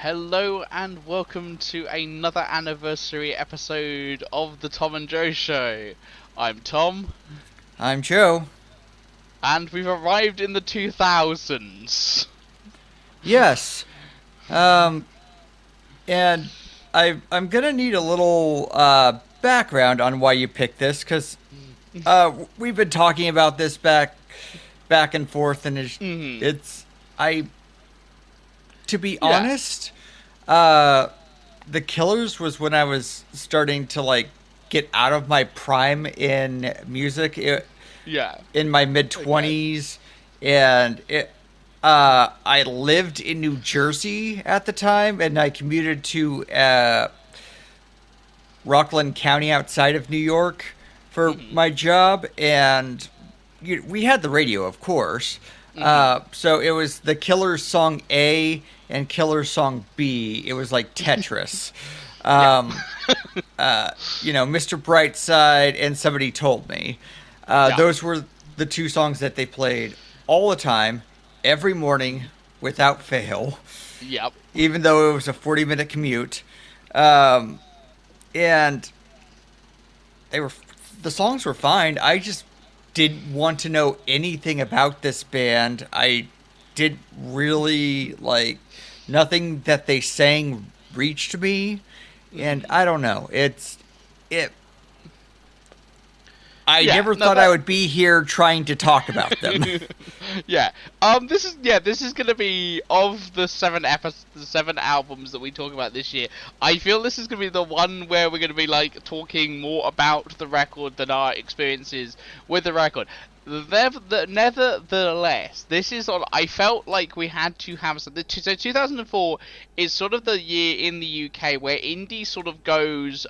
Hello and welcome to another anniversary episode of the Thom and Joe Show. I'm Tom, I'm Joe. and we've arrived in the 2000s. Yes. Um, and I'm gonna need a little background on why you picked this, because we've been talking about this back and forth, and Hmm. it's I to be Yeah, honest, the Killers was when I was starting to get out of my prime in music. yeah, In my mid okay. 20s, and I lived in New Jersey at the time, and I commuted to Rockland County outside of New York for Hmm. my job, and we had the radio, of course. Hmm. So it was the Killers song A and Killers song B. It was like Tetris. Yeah. Um, Mr. Brightside and Somebody Told Me. Yeah. Those were the two songs that they played all the time, every morning, without fail, Yep. even though it was a 40-minute commute. Um, and they were the songs were fine. I just didn't want to know anything about this band. I did really nothing that they sang reached me, and Hmm. I don't know. It I Yeah. never No, thought I that. would be here trying to talk about them. Yeah. This is gonna be of the 7 albums that we talk about this year. I feel this is gonna be the one where we're gonna be like talking more about the record than our experiences with the record. Nevertheless, this is on. I felt like we had to have something. So 2004 is sort of the year in the UK where indie sort of goes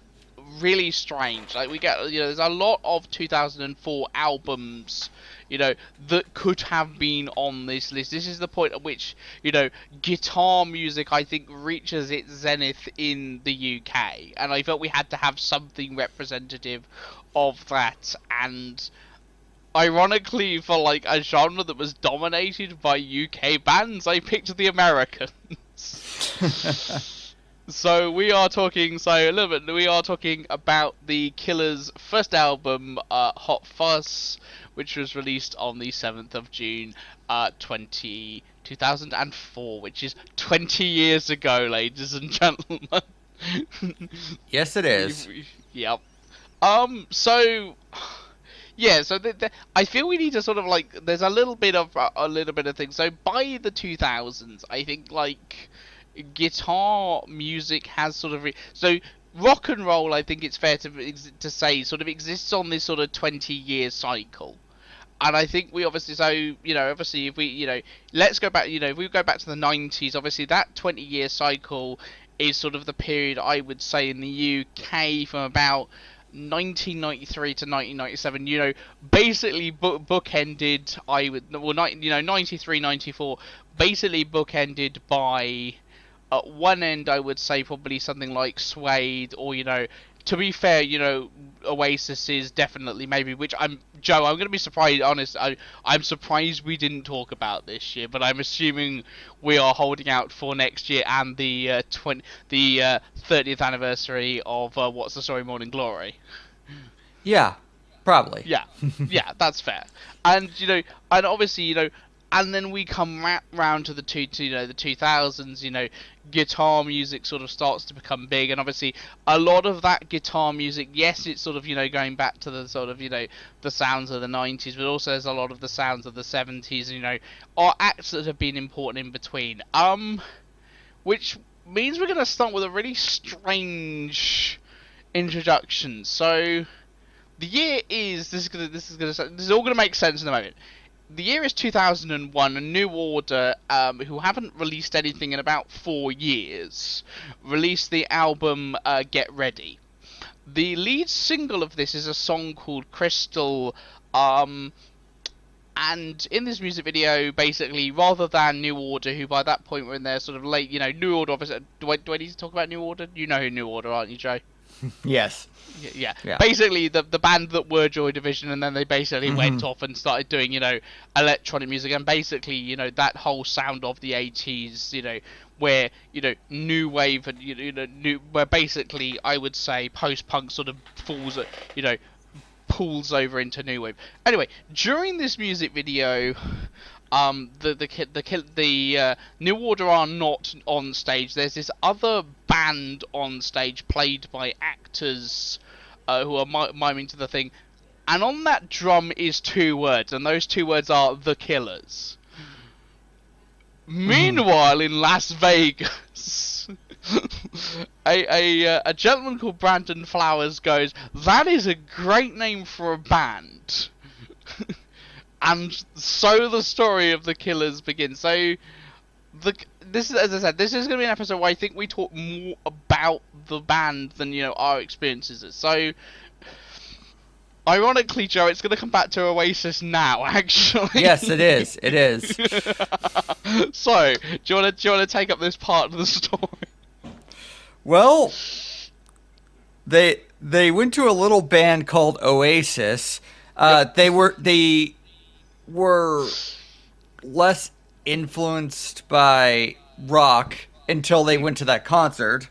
really strange. Like we get, there's a lot of 2004 albums, that could have been on this list. This is the point at which, guitar music I think reaches its zenith in the UK, and I felt we had to have something representative of that. And ironically, for like a genre that was dominated by UK bands, I picked the Americans. So we are talking. So a little bit. We are talking about the Killers' first album, Hot Fuzz, which was released on the 7th of June, 2004, which is 20 years ago, ladies and gentlemen. Yes, it is. Yep. So yeah. So I feel we need to sort of like. There's a little bit of things. So by the 2000s, I think like guitar music has sort of so rock and roll, I think it's fair to say, sort of exists on this sort of 20-year cycle. And I think we obviously, so obviously, if we let's go back, if we go back to the 90s, obviously that 20-year cycle is sort of the period I would say in the UK from about 1993 to 1997, basically bookended. I would, well, 93, 94, basically bookended by, at one end, I would say probably something like Suede, or to be fair, Oasis is definitely maybe. Which I'm going to be surprised. Honest, I'm surprised we didn't talk about this year, but I'm assuming we are holding out for next year and the 30th anniversary of What's the Story, Morning Glory. Yeah, probably. Yeah, yeah, that's fair. And and obviously, and then we come round to the 2000s. Guitar music sort of starts to become big, and obviously a lot of that guitar music, yes, it's sort of going back to the sort of the sounds of the 90s, but also there's a lot of the sounds of the 70s. Are acts that have been important in between. Which means we're gonna start with a really strange introduction. So the year is this is all gonna make sense in a moment. The year is 2001, and New Order, who haven't released anything in about 4 years, released the album Get Ready. The lead single of this is a song called Crystal, um, and in this music video, basically, rather than New Order, who by that point were in their sort of late, New Order, obviously, do I need to talk about New Order? You know who New Order, aren't you, Joe? Yes. Yeah. Yeah. Basically, the band that were Joy Division, and then they basically Hmm. went off and started doing, electronic music, and basically, that whole sound of the 80s, where new wave and where basically I would say post punk sort of falls, pulls over into new wave. Anyway, during this music video, the New Order are not on stage. There's this other band on stage played by actors who are miming to the thing, and on that drum is two words, and those two words are "The Killers." Meanwhile, in Las Vegas, a gentleman called Brandon Flowers goes, "That is a great name for a band." And so the story of the Killers begins. So this is, as I said, this is going to be an episode where I think we talk more about the band than our experiences. So ironically, Joe, it's going to come back to Oasis now, actually. Yes, it is. It is. So, do you want to take up this part of the story? Well, they went to a little band called Oasis. Yep. They were less influenced by rock until they went to that concert.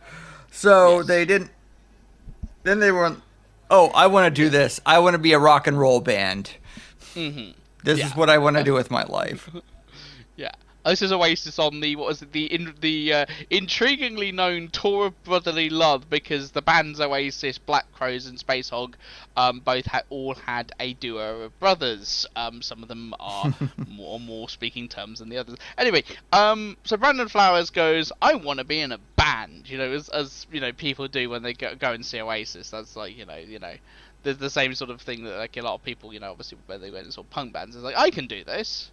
So Yes. they didn't. Then they were. Oh, I want to do this. I want to be a rock and roll band. Mm-hmm. This is what I want to do with my life. Yeah. This is Oasis on the intriguingly known Tour of Brotherly Love, because the bands Oasis, Black Crows, and Space Hog both all had a duo of brothers. Some of them are more speaking terms than the others. Anyway, so Brandon Flowers goes, "I want to be in a band," as people do when they go and see Oasis. That's like the same sort of thing that like a lot of people, obviously when they went and saw punk bands, it's like, I can do this.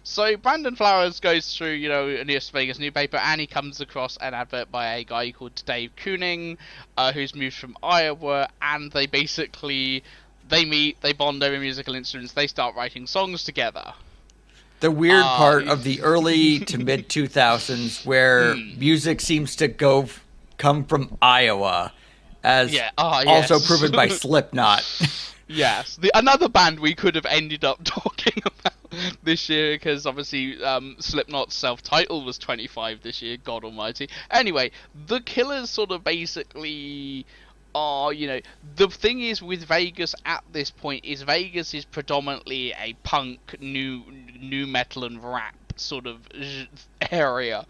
So Brandon Flowers goes through, a Las Vegas newspaper, and he comes across an advert by a guy called Dave Kooning, who's moved from Iowa, and they meet, they bond over musical instruments, they start writing songs together. The weird part of the early to mid 2000s where music seems to come from Iowa. As also proven by Slipknot. Yes, another band we could have ended up talking about this year, because obviously Slipknot's self-titled was 25 this year, God almighty. Anyway, the Killers sort of basically are, the thing is with Vegas at this point is Vegas is predominantly a punk, new metal and rap sort of area.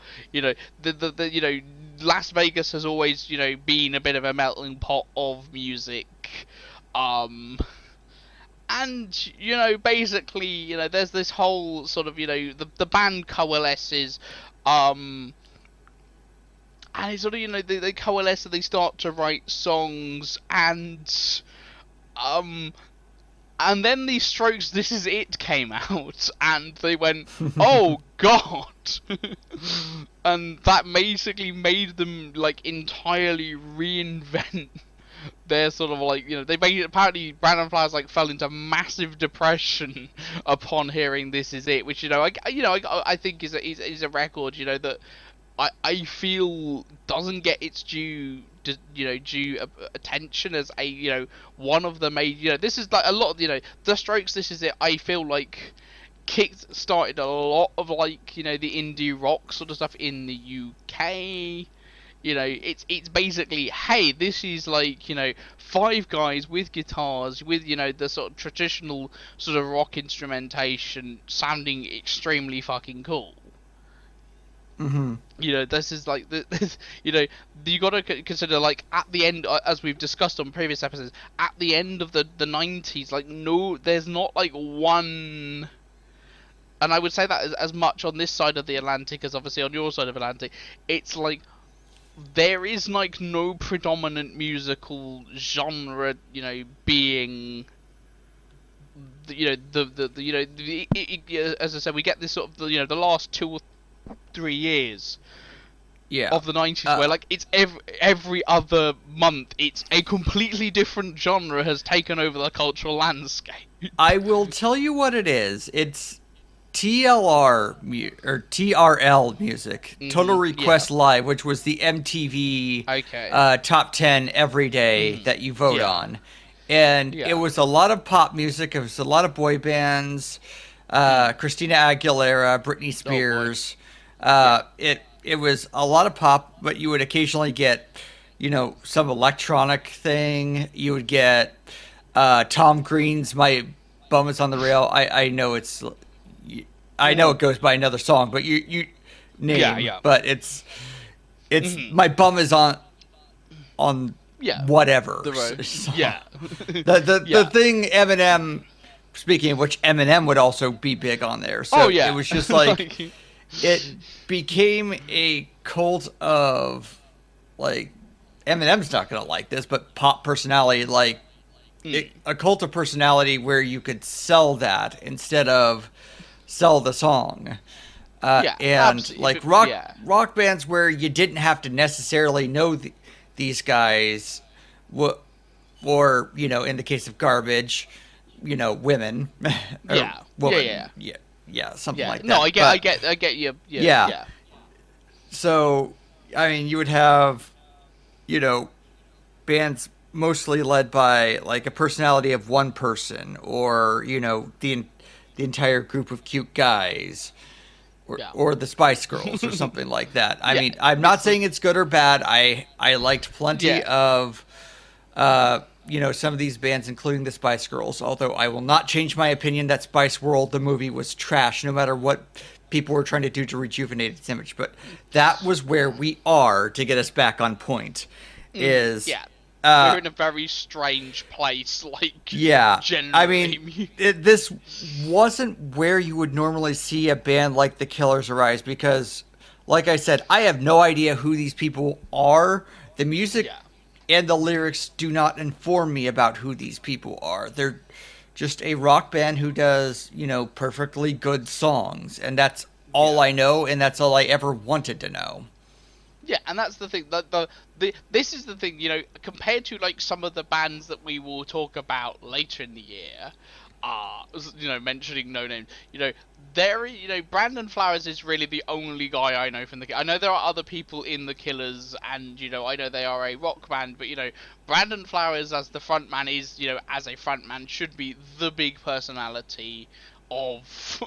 Las Vegas has always, been a bit of a melting pot of music. And, basically, there's this whole sort of, the band coalesces, and it's sort of, they coalesce and they start to write songs, and then the Strokes' "This Is It" came out, and they went, "Oh God!" And that basically made them like entirely reinvent their sort of like, apparently Brandon Flowers like fell into massive depression upon hearing "This Is It," which I think is a record that I feel doesn't get its due attention as a one of the major. This is like a lot of the Strokes. "This Is It," I feel like started a lot of like the indie rock sort of stuff in the UK. It's basically, hey, this is like five guys with guitars with the sort of traditional sort of rock instrumentation sounding extremely fucking cool. Mm-hmm. This is like this. You got to consider, like, at the end, as we've discussed on previous episodes, at the end of the 90s, like, no, there's not like one. And I would say that as much on this side of the Atlantic as obviously on your side of the Atlantic. It's like there is like no predominant musical genre, being as I said, we get this sort of the last 2 or 3 years of the 90s where like it's every other month it's a completely different genre has taken over the cultural landscape. I will tell you what it is. It's TRL music, Total Request Live, which was the MTV top 10 every day that you vote on. And it was a lot of pop music. It was a lot of boy bands, Christina Aguilera, Britney Spears. it was a lot of pop, but you would occasionally get, some electronic thing. You would get Tom Green's "My Bum Is on the Rail." I know it goes by another song, but you Yeah, name, yeah. but it's Hmm. "My Bum Is on Yeah. whatever." The road. Song. Yeah. The Yeah. thing Eminem, speaking of which, Eminem would also be big on there. Oh So it yeah. was just like Like, it became a cult of, like, Eminem's not gonna like this, but pop personality, like mm, a cult of personality where you could sell that instead of sell the song. yeah. And like Absolutely. Yeah. rock bands where you didn't have to necessarily know these guys, or in the case of Garbage, women, or Yeah. Yeah. woman, Yeah. yeah, something Yeah. like No, that. I get. I But get. I get you. Yeah. yeah, Yeah. so I mean, you would have you know bands mostly led by like a personality of one person, or the entire group of cute guys, Yeah. or the Spice Girls or something like that. I Yeah. mean, I'm not It's saying it's good or bad. I liked plenty yeah. of some of these bands, including the Spice Girls. Although I will not change my opinion that Spice World, the movie, was trash, no matter what people were trying to do to rejuvenate its image. But that was where we are to get us back on point. Is Yeah. uh, We're in a very strange place. Like yeah, I mean, generally. this wasn't where you would normally see a band like the Killers arise because, like I said, I have no idea who these people are. The music Yeah. and the lyrics do not inform me about who these people are. They're just a rock band who does, perfectly good songs, and that's all Yeah. I know, and that's all I ever wanted to know. Yeah, and that's the thing. This is the thing. Compared to like some of the bands that we will talk about later in the year, mentioning no names. Brandon Flowers is really the only guy I know from the. I know there are other people in the Killers, and I know they are a rock band, but Brandon Flowers as the frontman is, as a frontman should be the big personality of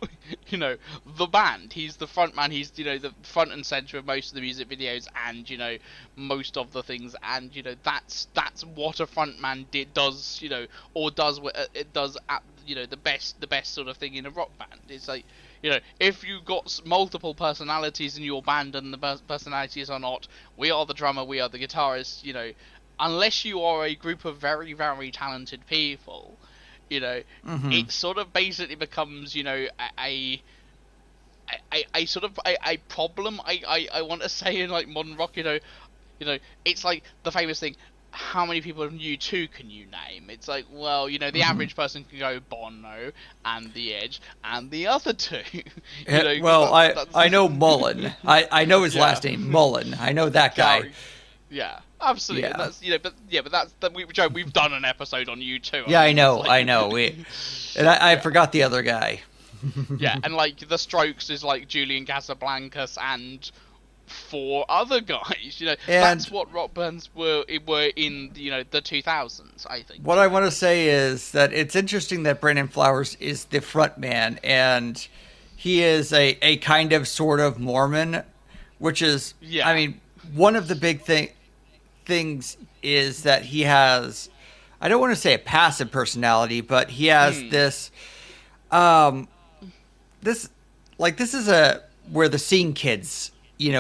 the band. He's the front man. He's the front and center of most of the music videos and most of the things. And that's what a front man does. Or does what it does at the best sort of thing in a rock band. It's like if you got multiple personalities in your band and the personalities are not, we are the drummer, we are the guitarist. Unless you are a group of very very talented people, Mm-hmm. it sort of basically becomes, a sort of a problem. I want to say in like modern rock, it's like the famous thing. How many people of U2 can you name? It's like, well, the Mm-hmm. average person can go Bono and The Edge and the other two, because Well, that's I know Mullen. I know his yeah. last name, Mullen. I know that guy. Gary, yeah, absolutely. And Yeah. that's but that's that Joe. We've done an episode on U2. I Yeah, I mean, it's know, like, I know. And I yeah. forgot the other guy. Yeah, and like the Strokes is like Julian Casablancas and four other guys. That's And what rock bands were in the 2000s. I think. what I want to say is that it's interesting that Brandon Flowers is the front man, and he is a kind of sort of Mormon, which is, I Yeah. mean, one of the big things is that he has, I don't want to say a passive personality, but he has Mm. um, this, like, this is a where the Scene Kids,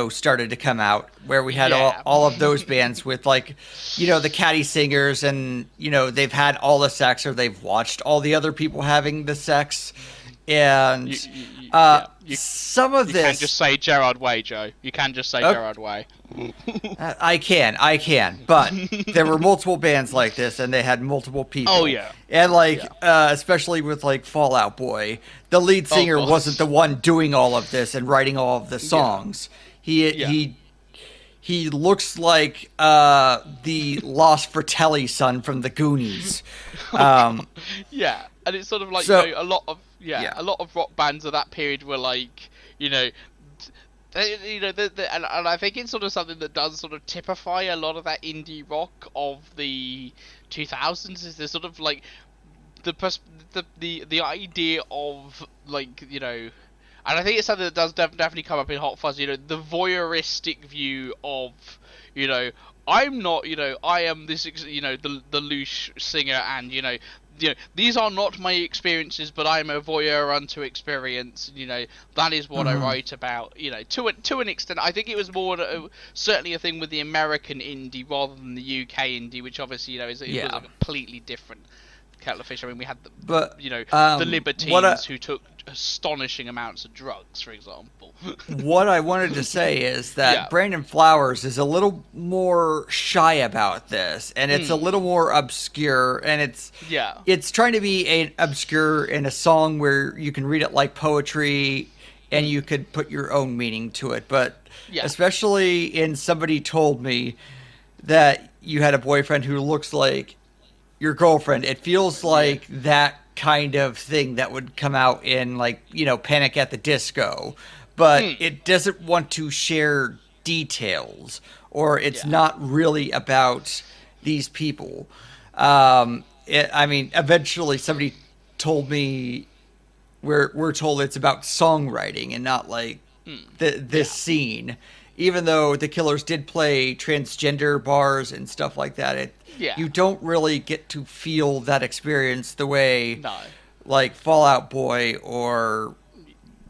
started to come out, where we had Yeah. all of those bands with, like, the catty singers, and they've had all the sex, or they've watched all the other people having the sex, and Yeah. some of You can this, just say Gerard Way, Joe. You can just say uh, Gerard Way. I can, but there were multiple bands like this, and they had multiple Oh people, yeah. and like, Yeah. especially with like Fall Out Boy, the lead Oh singer god. wasn't the one doing all of this and writing all of the Yeah. songs. He Yeah. he he looks like the Lost Fratelli son from the Goonies. Oh Um, god. Yeah, and it's sort of like so a lot of yeah, a lot of rock bands of that period were like and I think it's sort of something that does sort of typify a lot of that indie rock of the 2000s. Is the sort of like the idea of like And I think it's something that does definitely come up in Hot Fuzz. The voyeuristic view of, you know, I'm not, I am this, the loose singer, and these are not my experiences, but I'm a voyeur unto experience. That is what I Mm-hmm. write about. To an extent, I think it was more certainly a thing with the American indie rather than the UK indie, which obviously it was a Yeah. completely different kettle of fish. I mean, we had But the what I libertines who took astonishing amounts of drugs, for example. what I wanted to say is that Yeah. Brandon Flowers is a little more shy about this, and it's a little Mm. more obscure, and Yeah. it's trying to be obscure in a song where you can read it like poetry, and Mm. you could put your own meaning to it. But Yeah. especially in Somebody Told Me that you had a boyfriend who looks like your girlfriend, it feels Yeah. like that kind of thing that would come out in, like, Panic at the Disco, but Mm. it doesn't want to share details, or it's Yeah. not really about these people. I mean, eventually somebody told me we're told it's about songwriting and not like Mm. this Yeah. scene. Even though the Killers did play transgender bars and stuff like that, Yeah. you don't really get to feel that experience the way No. like Fall Out Boy or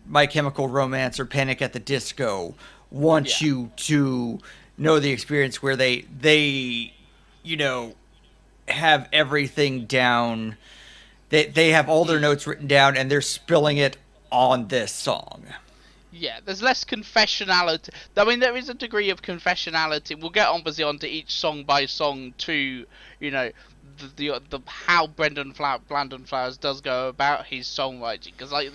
My Chemical Romance or Panic at the Disco want Yeah. you to know the experience where they you know have everything down. They have all their Mm. notes written down and they're spilling it on this song. Yeah, there's less confessionality. I mean, there is a degree of confessionality. We'll get obviously onto each song by song to, you know, the how Brandon Flowers does go about his songwriting, because like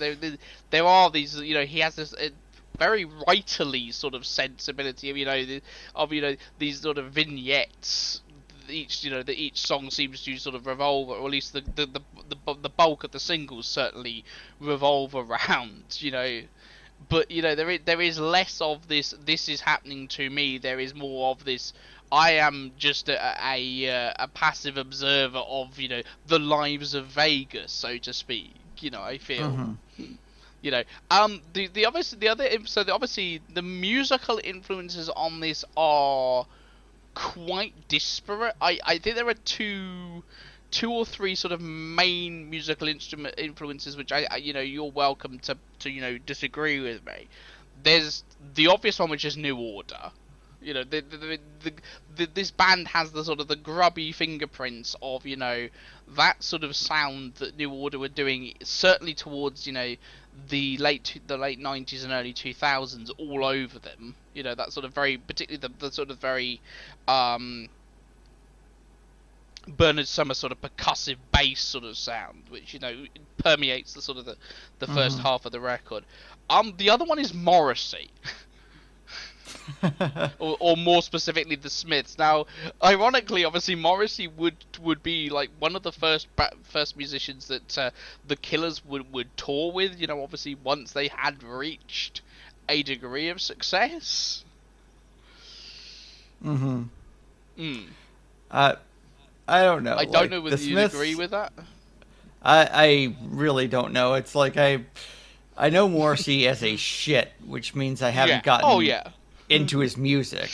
there are these, he has this very writerly sort of sensibility of these sort of vignettes. Each song seems to sort of revolve, or at least the bulk of the singles certainly revolve around, but there is less of this is happening to me. There is more of this, I am just a passive observer of the lives of Vegas, so to speak. I feel. Mm-hmm. Obviously the musical influences on this are quite disparate. I think there are two or three sort of main musical instrument influences, which you're welcome to disagree with me. There's the obvious one, which is New Order. This band has the sort of the grubby fingerprints of that sort of sound that New Order were doing, certainly towards the late 90s and early 2000s, all over them. That sort of very, particularly the sort of very Bernard Summer sort of percussive bass sort of sound, which permeates the sort of the first Mm-hmm. half of the record. The other one is Morrissey, or more specifically the Smiths. Now, ironically, obviously Morrissey would be like one of the first musicians that the Killers would tour with. Obviously once they had reached a degree of success. Mm-hmm. Mm. Uh, I don't know. I don't know Like the whether you'd agree Smiths, with that. I really don't know. It's like I know Morrissey as a shit, which means I Yeah. haven't Oh gotten yeah. into his music.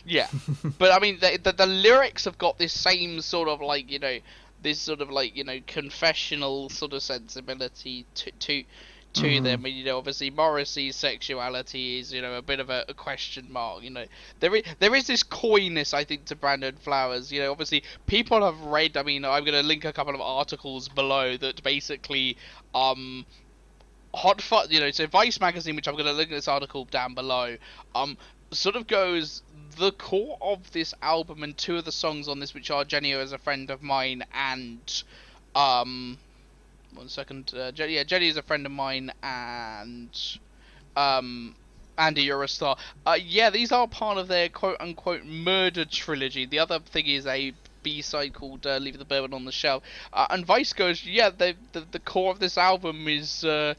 Yeah, but I mean, the lyrics have got this same sort of like this sort of like confessional sort of sensibility to Mm-hmm. them. And obviously Morrissey's sexuality is a bit of a question mark. There is this coyness, I think, to Brandon Flowers. Obviously people have read. I mean, I'm gonna link a couple of articles below that basically Hot Fuzz, so Vice magazine, which I'm going to link this article down below, sort of goes the core of this album, and two of the songs on this, which are Jenny is a friend of mine and um, one second, Jenny is a friend of mine and um, Andy, you're a star. Yeah, these are part of their quote-unquote murder trilogy. The other thing is a B-side called Leave the Bourbon on the Shelf. And Vice goes, yeah, the core of this album is a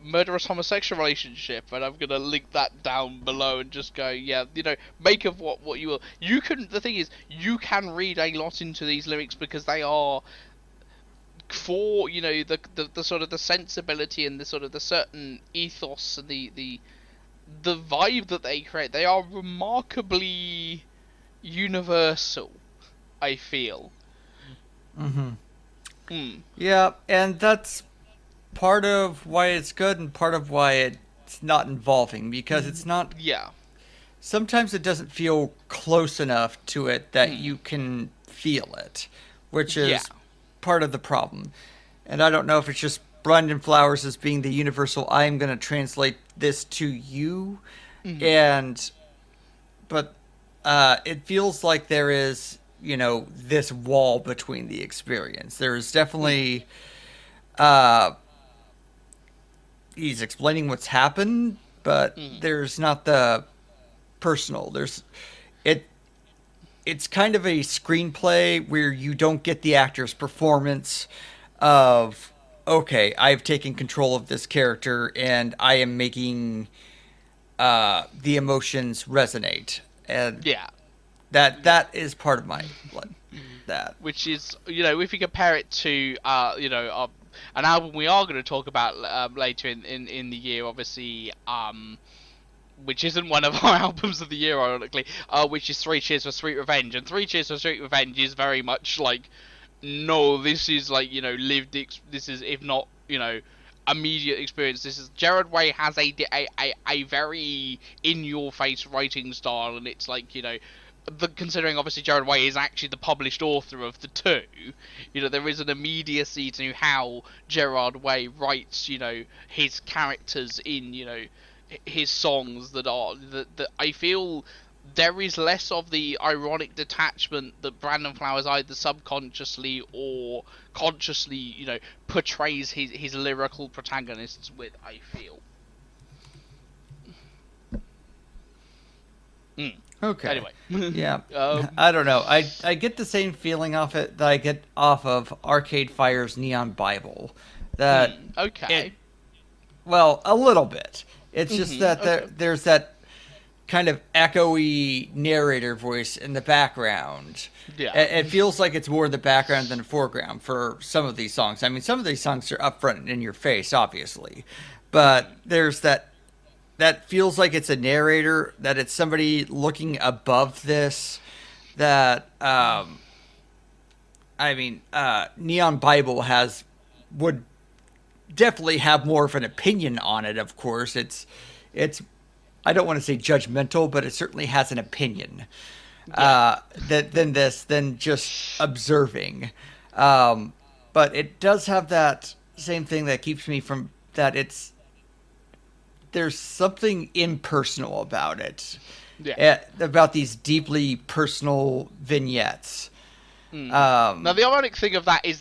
murderous homosexual relationship, and I'm gonna link that down below and just go, yeah, make of what you will. The thing is, you can read a lot into these lyrics because they are for the sort of the sensibility and the sort of the certain ethos and the vibe that they create, they are remarkably universal, I feel. Mm-hmm. Hmm. Yeah, and that's part of why it's good and part of why it's not involving, because it's not. Yeah. Sometimes it doesn't feel close enough to it that Hmm. you can feel it, which Yeah. is part of the problem. And I don't know if it's just Brandon Flowers as being the universal, I am going to translate this to you. Hmm. And, but it feels like there is, this wall between the experience. There is Hmm. definitely, uh, he's explaining what's happened, but Hmm. there's not the personal. It it's kind of a screenplay where you don't get the actor's performance of, okay, I've taken control of this character and I am making the emotions resonate, and Yeah. Yeah. that is part of my that. Which is, if you compare it to, an album we are going to talk about later in the year, obviously, which isn't one of our albums of the year, ironically, which is Three Cheers for Sweet Revenge. And Three Cheers for Sweet Revenge is very much like, no, this is like, this is, if not, immediate experience. This is, Gerard Way has a very in-your-face writing style, and it's like, considering obviously Gerard Way is actually the published author of the two, there is an immediacy to how Gerard Way writes, his characters in, his songs that I feel there is less of the ironic detachment that Brandon Flowers either subconsciously or consciously, portrays his lyrical protagonists with, I feel. Mm. Okay. Anyway. Yeah. um, I don't know. I get the same feeling off it that I get off of Arcade Fire's Neon Bible. That it okay. Well, a little bit. It's just that Okay. there's that kind of echoey narrator voice in the background. Yeah. It feels like it's more in the background than the foreground for some of these songs. I mean, some of these songs are upfront and in your face, obviously, but there's that feels like it's a narrator, that it's somebody looking above this. That Neon Bible would definitely have more of an opinion on it. Of course, it's I don't want to say judgmental, but it certainly has an opinion Yeah. than just observing. But it does have that same thing that keeps me from that. There's something impersonal about it, Yeah. about these deeply personal vignettes. Now the ironic thing of that is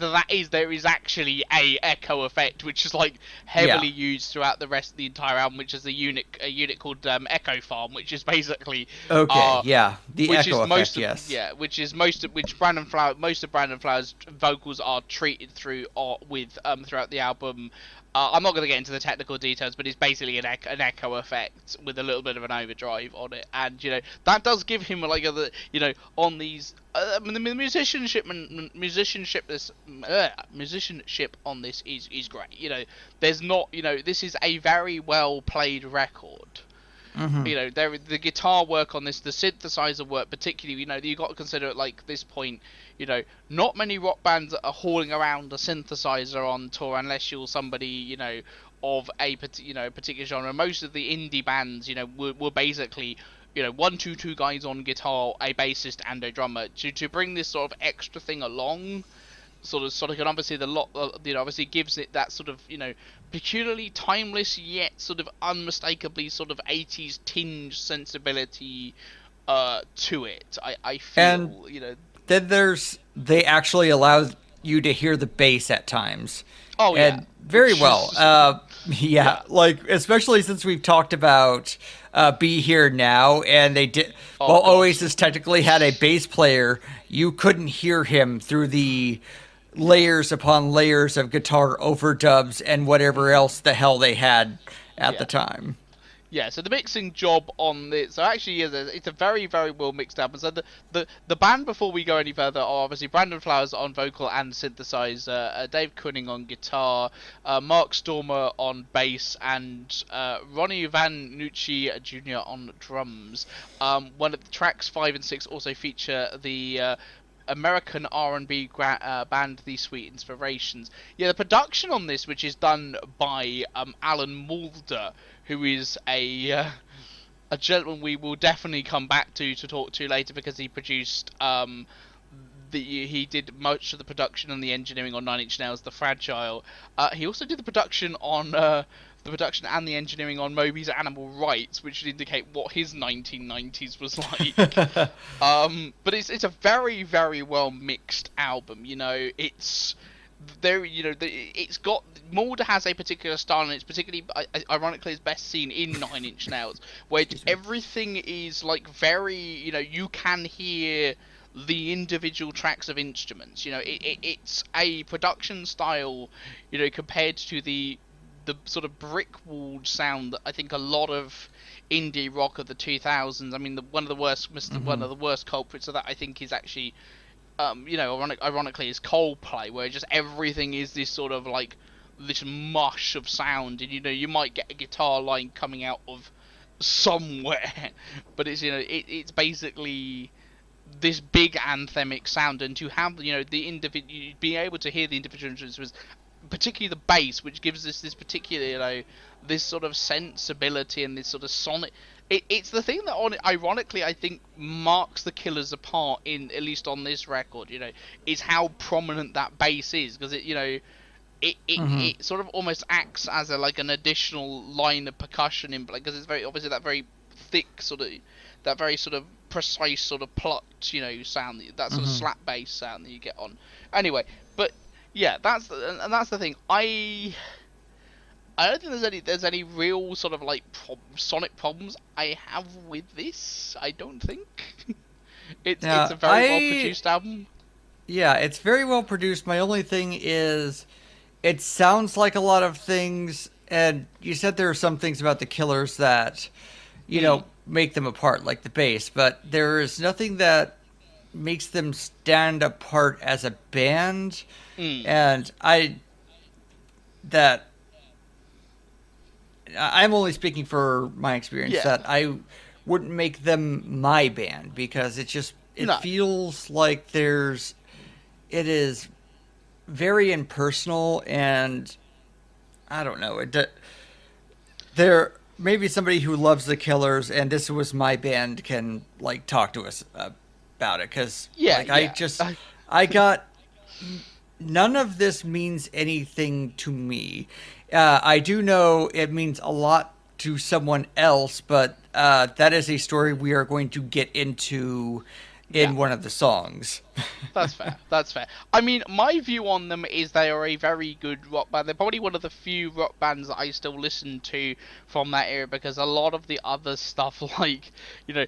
there is actually a echo effect which is like Yeah. heavily used throughout the rest of the entire album, which is a unit called Echo Farm, which is basically Okay. Yeah. The which is echo effect. most of, Yes. yeah, which most of Brandon Flowers vocals are treated through with throughout the album. I'm not going to get into the technical details, but it's basically an echo effect with a little bit of an overdrive on it, and that does give him like on these the musicianship on this is great. There's not this is a very well played record. Mm-hmm. The guitar work on this, the synthesizer work particularly, you got to consider at like this point, not many rock bands are hauling around a synthesizer on tour unless you're somebody, of a particular genre. Most of the indie bands, were basically, two guys on guitar, a bassist and a drummer. To bring this sort of extra thing along, and obviously the lot, obviously gives it that sort of, peculiarly timeless yet sort of unmistakably sort of 80s tinge sensibility to it. I And feel, then they actually allow you to hear the bass at times, oh yeah, and very well. Yeah, yeah, like especially since we've talked about "Be Here Now," and they did. oh While god, Oasis technically had a bass player, you couldn't hear him through the layers upon layers of guitar overdubs and whatever else the hell they had at yeah. the time. Yeah, so the mixing job on this, so actually, yeah, it's a very, very well mixed album. So the band, before we go any further, are obviously Brandon Flowers on vocal and synthesizer, Dave Cunning on guitar, Mark Stormer on bass, and Ronnie Van Nucci Jr. on drums. One of the tracks 5 and 6 also feature the American R&B band The Sweet Inspirations. Yeah, the production on this, which is done by Alan Moulder, who is a gentleman we will definitely come back to talk to later, because he produced he did much of the production and the engineering on Nine Inch Nails' The Fragile. He also did the production on and the engineering on Moby's Animal Rights, which would indicate what his 1990s was like. But it's a very, very well mixed album. You know, it's very, you know, it's got, Mulder has a particular style, and it's particularly, ironically, it's best seen in Nine Inch Nails, where everything is like very, you know, you can hear the individual tracks of instruments. You know, it's a production style, you know, compared to the sort of brick walled sound that I think a lot of indie rock of the 2000s. I mean, one of the worst, one of the worst culprits of that, I think, is actually, you know, ironically, is Coldplay, where just everything is this sort of like this mush of sound, and you know, you might get a guitar line coming out of somewhere, but it's, you know, it's basically this big anthemic sound, and to have, you know, the individual, being able to hear the individual instruments, particularly the bass, which gives us this particular, you know, this sort of sensibility and this sort of sonic. It's the thing that, ironically, I think marks the Killers apart, in at least on this record. You know, is how prominent that bass is, because it, you know, it sort of almost acts as a, like, an additional line of percussion in, because it's very obviously that very thick sort of, that very sort of precise sort of plucked, you know, sound, that sort of slap bass sound that you get on. Anyway, but yeah, that's the thing. I don't think there's any real sort of like sonic problems I have with this. I don't think. It's a very well produced album. Yeah, it's very well produced. My only thing is, it sounds like a lot of things, and you said there are some things about the Killers that, you know, make them apart, like the bass, but there is nothing that makes them stand apart as a band. And I'm only speaking for my experience, that I wouldn't make them my band, because it feels like it is very impersonal, and I don't know, there maybe somebody who loves the Killers and this was my band can like talk to us about it, because I got, none of this means anything to me. I do know it means a lot to someone else, but that is a story we are going to get into in one of the songs. That's fair. That's fair. I mean, my view on them is they are a very good rock band. They're probably one of the few rock bands that I still listen to from that era, because a lot of the other stuff, like, you know,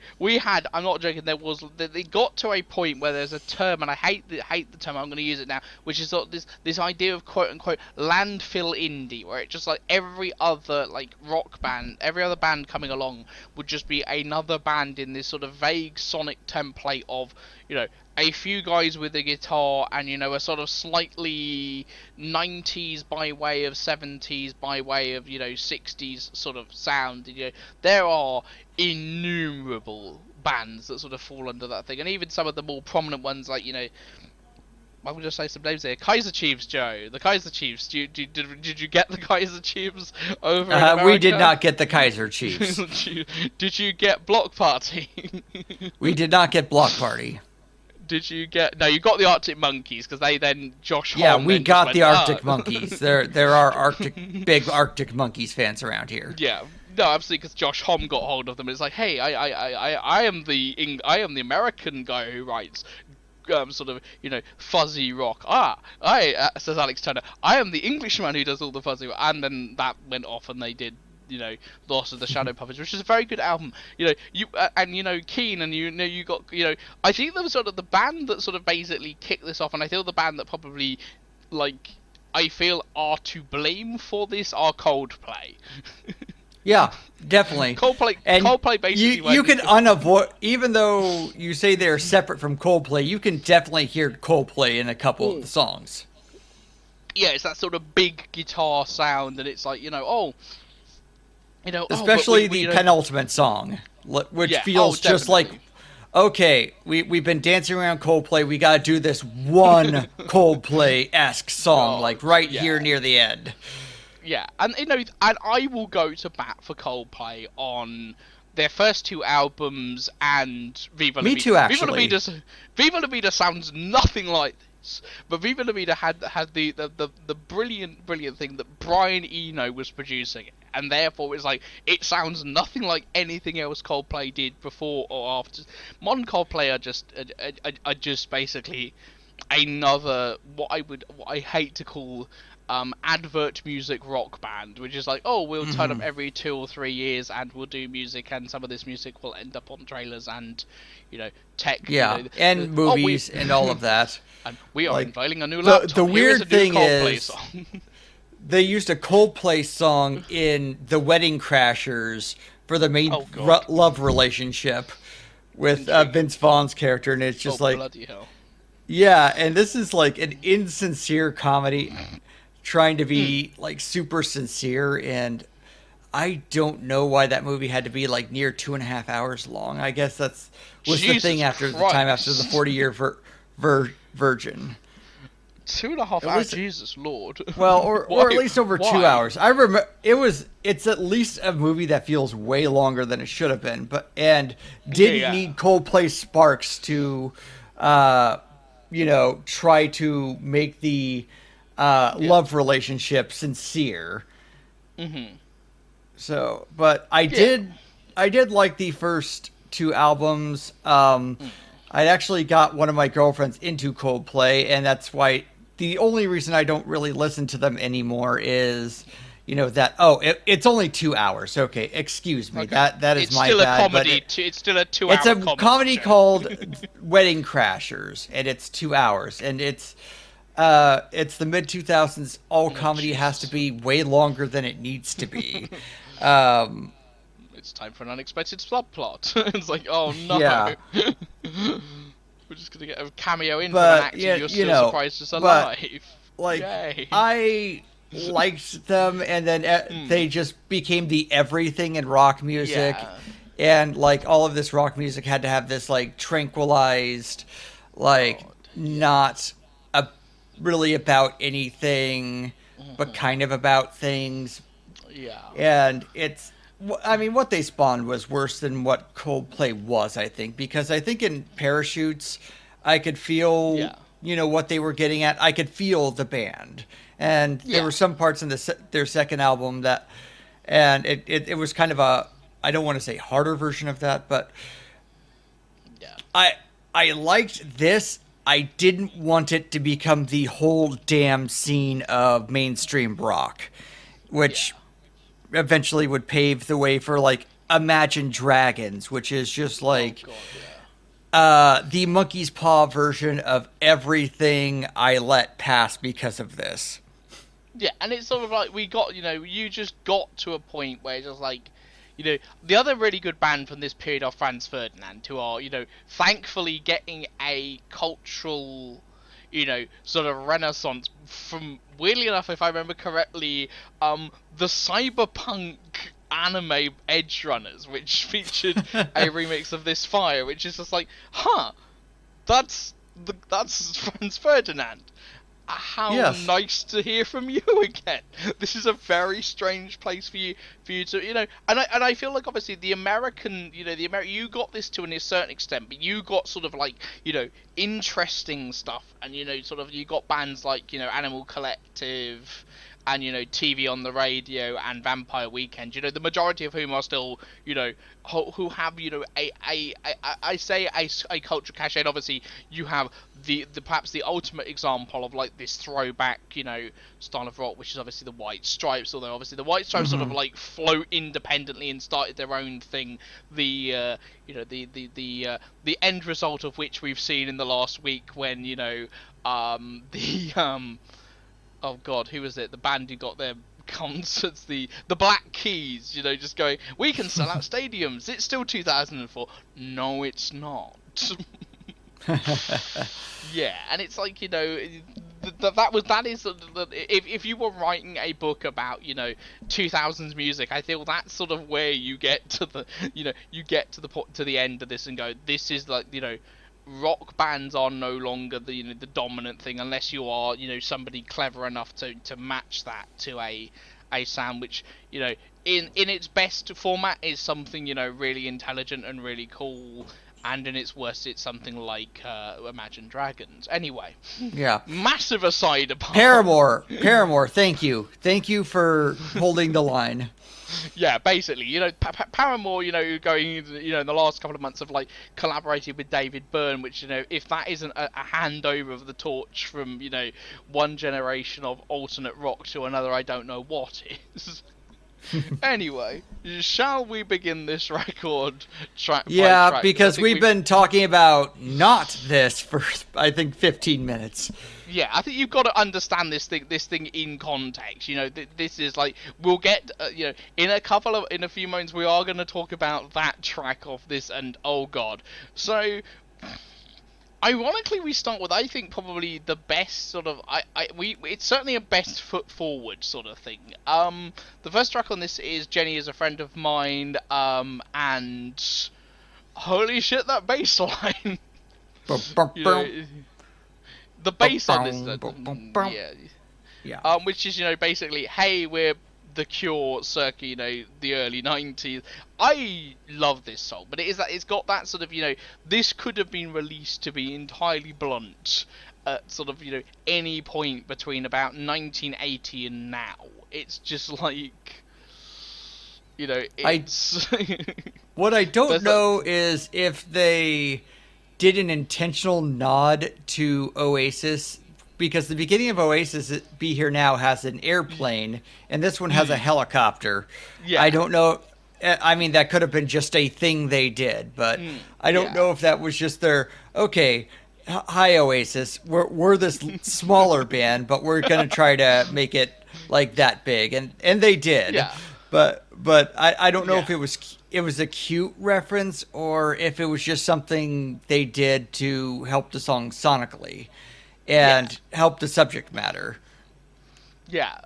I'm not joking, they got to a point where there's a term, and I hate the term, I'm going to use it now, which is sort of this idea of quote unquote landfill indie, where it just, like, every other, like, rock band, every other band coming along would just be another band in this sort of vague sonic template of, you know, a few guys with a guitar and, you know, a sort of slightly 90s by way of 70s by way of, you know, 60s sort of sound. You know, there are innumerable bands that sort of fall under that thing, and even some of the more prominent ones, like, you know, I will just say some names here. Kaiser Chiefs, Joe. The Kaiser Chiefs. Did you get the Kaiser Chiefs over in America? We did not get the Kaiser Chiefs. Did you get Block Party? We did not get Block Party. Did you get... No, you got the Arctic Monkeys, because they then... Josh Homme... Yeah, we got the Arctic Monkeys. There are big Arctic Monkeys fans around here. Yeah. No, absolutely, because Josh Homme got hold of them. It's like, hey, I am the American guy who writes... sort of, you know, fuzzy rock. Says Alex Turner, I am the Englishman who does all the fuzzy rock. And then that went off, and they did, you know, Lost of the Shadow Puppets, which is a very good album. You know, and you know, Keen, and you know, you got, you know, I think there was sort of the band that sort of basically kicked this off, and I feel the band that probably, like, I feel are to blame for this are Coldplay. Yeah, definitely. And Coldplay basically you went. can unavoid, even though you say they're separate from Coldplay, you can definitely hear Coldplay in a couple of the songs. Yeah, it's that sort of big guitar sound, and it's like but Especially we the penultimate song, which yeah, oh, feels just like, definitely. okay, we've been dancing around Coldplay, we gotta do this one Coldplay-esque song, God, like right here yeah. near the end. Yeah, and and I will go to bat for Coldplay on their first two albums and Viva La Me Vida. too, actually. Viva La Vida sounds nothing like this, but Viva La Vida had the brilliant thing that Brian Eno was producing, and therefore it's like it sounds nothing like anything else Coldplay did before or after. Modern Coldplay are just basically another what I hate to call advert music rock band, which is like, oh, we'll turn up Hmm. every 2 or 3 years and we'll do music, and some of this music will end up on trailers and tech, Yeah, and oh, we movies and all of that. and we are Like unveiling a new the laptop. Here is a weird new thing Coldplay is song. they used a Coldplay song in The Wedding Crashers for the main Oh god, love relationship with intriguing. Vince Vaughn's character, and it's Oh just like, bloody hell. yeah, and this is like an insincere comedy trying to be like super sincere, and I don't know why that movie had to be like near 2.5 hours long. I guess that's was the thing Jesus after the time after the Christ. 40-year virgin. 2.5 At hours, least, Jesus Lord. well, or Why? at least over two Why? hours. I remember it's at least a movie that feels way longer than it should have been, but and Yeah, didn't yeah. need Coldplay Sparks to, uh, try to make the Yeah. love relationship sincere. Mhm. So, but I Yeah. did like the first two albums. Mm. I actually got one of my girlfriends into Coldplay, and that's why the only reason I don't really listen to them anymore is, that it's only 2 hours. Okay, excuse me, Okay. that is It's my still a bad, but comedy. It's still a it's two-hour a comedy comedy show. called Wedding Crashers, and it's 2 hours, and it's the mid 2000s. All Oh comedy has to Jesus! be way longer than it needs to be. Um, It's time for an unexpected subplot. It's like, oh no, yeah, we're just gonna get a cameo in from an but actor yeah, you're still surprised is but alive. like Yay! I liked them, and then Hmm. they just became the everything in rock music, Yeah. and like all of this rock music had to have this like tranquilized, like God. Yeah. not a really about anything, but Hmm. kind of about things, Yeah. and I mean, what they spawned was worse than what Coldplay was, I think, because I think in Parachutes, I could feel, Yeah. what they were getting at. I could feel the band. And there Yeah. were some parts in their second album and it was kind of I don't want to say harder version of that, but Yeah. I, I liked this. I didn't want it to become the whole damn scene of mainstream rock, Yeah. which eventually would pave the way for like Imagine Dragons, which is just Oh like God. Yeah. the monkey's paw version of everything I let pass because of this. Yeah, and it's sort of like we got, you just got to a point where it's just like, the other really good band from this period are Franz Ferdinand, who are, thankfully getting a cultural, sort of renaissance from, weirdly enough, if I remember correctly, the cyberpunk anime Edge Runners, which featured a remix of This Fire, which is just like, huh, that's Franz Ferdinand. How Yes. nice to hear from you again. This is a very strange place for you to, and I feel like obviously the American, you got this to a certain extent, but you got sort of like, interesting stuff, and sort of you got bands like, Animal Collective, and TV on the radio and Vampire Weekend, the majority of whom are still, who have, I say a culture cachet, and obviously you have the perhaps the ultimate example of like this throwback, style of rock, which is obviously the White Stripes, although obviously the White Stripes sort of Hmm. like float independently and started their own thing. The end result of which we've seen in the last week when, the oh god, who was it? The band who got their concerts, the Black Keys, just going, we can sell out stadiums. It's still 2004. No, it's not. Yeah, and it's like, that is if you were writing a book about 2000s music, I feel that's sort of where you get to the to the end of this and go, this is like, rock bands are no longer the the dominant thing unless you are somebody clever enough to match that to a sound which in its best format is something really intelligent and really cool, and in its worst it's something like Imagine Dragons. Anyway, yeah, massive aside apart. Paramore, thank you for holding the line. Yeah, basically, Paramore, going, in the last couple of months have like collaborated with David Byrne, which, if that isn't a handover of the torch from, one generation of alternate rock to another, I don't know what is. Anyway, shall we begin this record track by track? Yeah, because we've been talking about not this for, I think, 15 minutes. Yeah, I think you've got to understand this thing in context. This is like, we'll get, in a few moments we are going to talk about that track of this, and oh god. So, ironically, we start with, I think, probably the best sort of, it's certainly a best foot forward sort of thing. The first track on this is Jenny Is a Friend of Mine, and holy shit, that bass line. The bass on this, which is, basically, hey, we're The Cure circa, the early 90s. I love this song, but it's got that sort of, this could have been released, to be entirely blunt, at sort of, any point between about 1980 and now. It's just like, it's... What I don't know is if they did an intentional nod to Oasis, because the beginning of Oasis, Be Here Now, has an airplane, and this one has a helicopter. Yeah. I don't know. I mean, that could have been just a thing they did, but I don't know if that was just their, okay, hi Oasis, we're this smaller band, but we're going to try to make it like that big. And they did. Yeah. But I don't know if it was a cute reference or if it was just something they did to help the song sonically and help the subject matter. Yeah.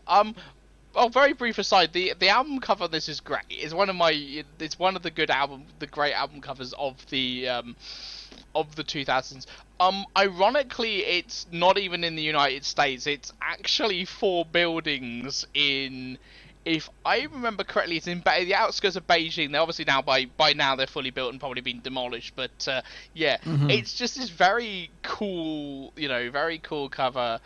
Very brief aside. The album cover of this is great. It's one of the great album covers of the 2000s. Ironically, it's not even in the United States. It's actually 4 buildings in, if I remember correctly, it's in the outskirts of Beijing. They're obviously now by now they're fully built and probably been demolished. But it's just this very cool, very cool cover.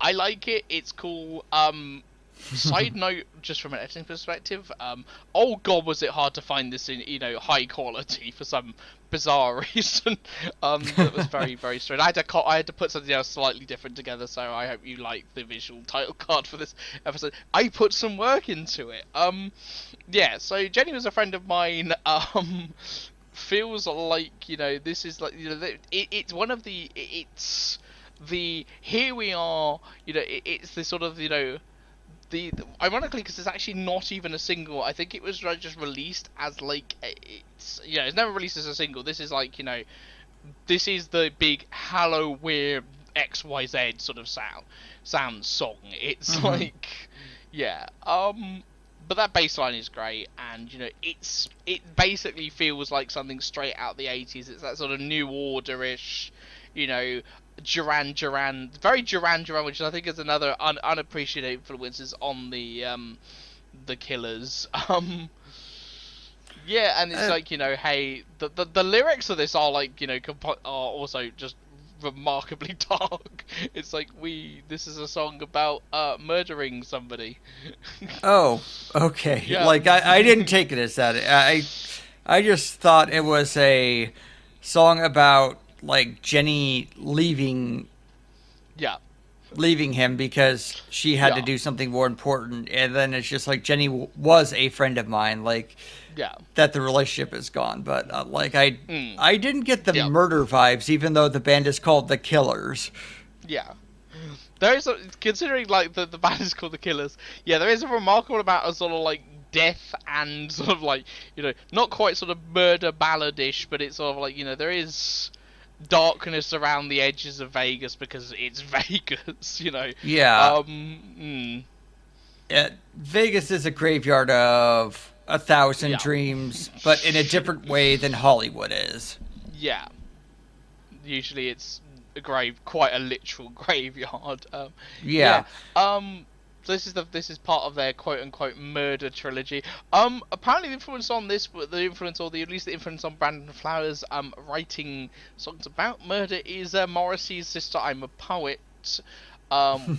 I like it. It's cool. Side note, just from an editing perspective, oh god, was it hard to find this in high quality for some bizarre reason. That was very, very strange. I had to put something else slightly different together, so I hope you like the visual title card for this episode. I put some work into it. So Jenny Was a Friend of Mine. Feels like this is like it's one of the here we are. It's the sort of the ironically, because it's actually not even a single. I think it was just released as like it's never released as a single. This is like this is the big Hello We're XYZ sort of sound song. It's like but that bass line is great, and it basically feels like something straight out the 80s. It's that sort of New Order-ish, Duran Duran, very Duran Duran, which I think is another unappreciated influences on the Killers. And it's like hey, the lyrics of this are like are also just remarkably dark. It's like this is a song about murdering somebody. Oh, okay. Yeah. Like I didn't take it as that. I just thought it was a song about like Jenny leaving him because she had to do something more important, and then it's just like Jenny was a friend of mine, like that the relationship is gone, but I didn't get the murder vibes, even though the band is called The Killers. there is considering like the band is called the Killers. Yeah, there is a remarkable amount of sort of like death and sort of like not quite sort of murder balladish, but it's sort of like there is darkness around the edges of Vegas because it's Vegas. Yeah. Vegas is a graveyard of a thousand Yeah. dreams, but in a different way than Hollywood is. Yeah. Usually it's quite a literal graveyard. Yeah. Yeah. So this is part of their quote unquote murder trilogy. Apparently the influence on this, the influence or the at least the influence on Brandon Flowers writing songs about murder is Morrissey's Sister I'm a Poet.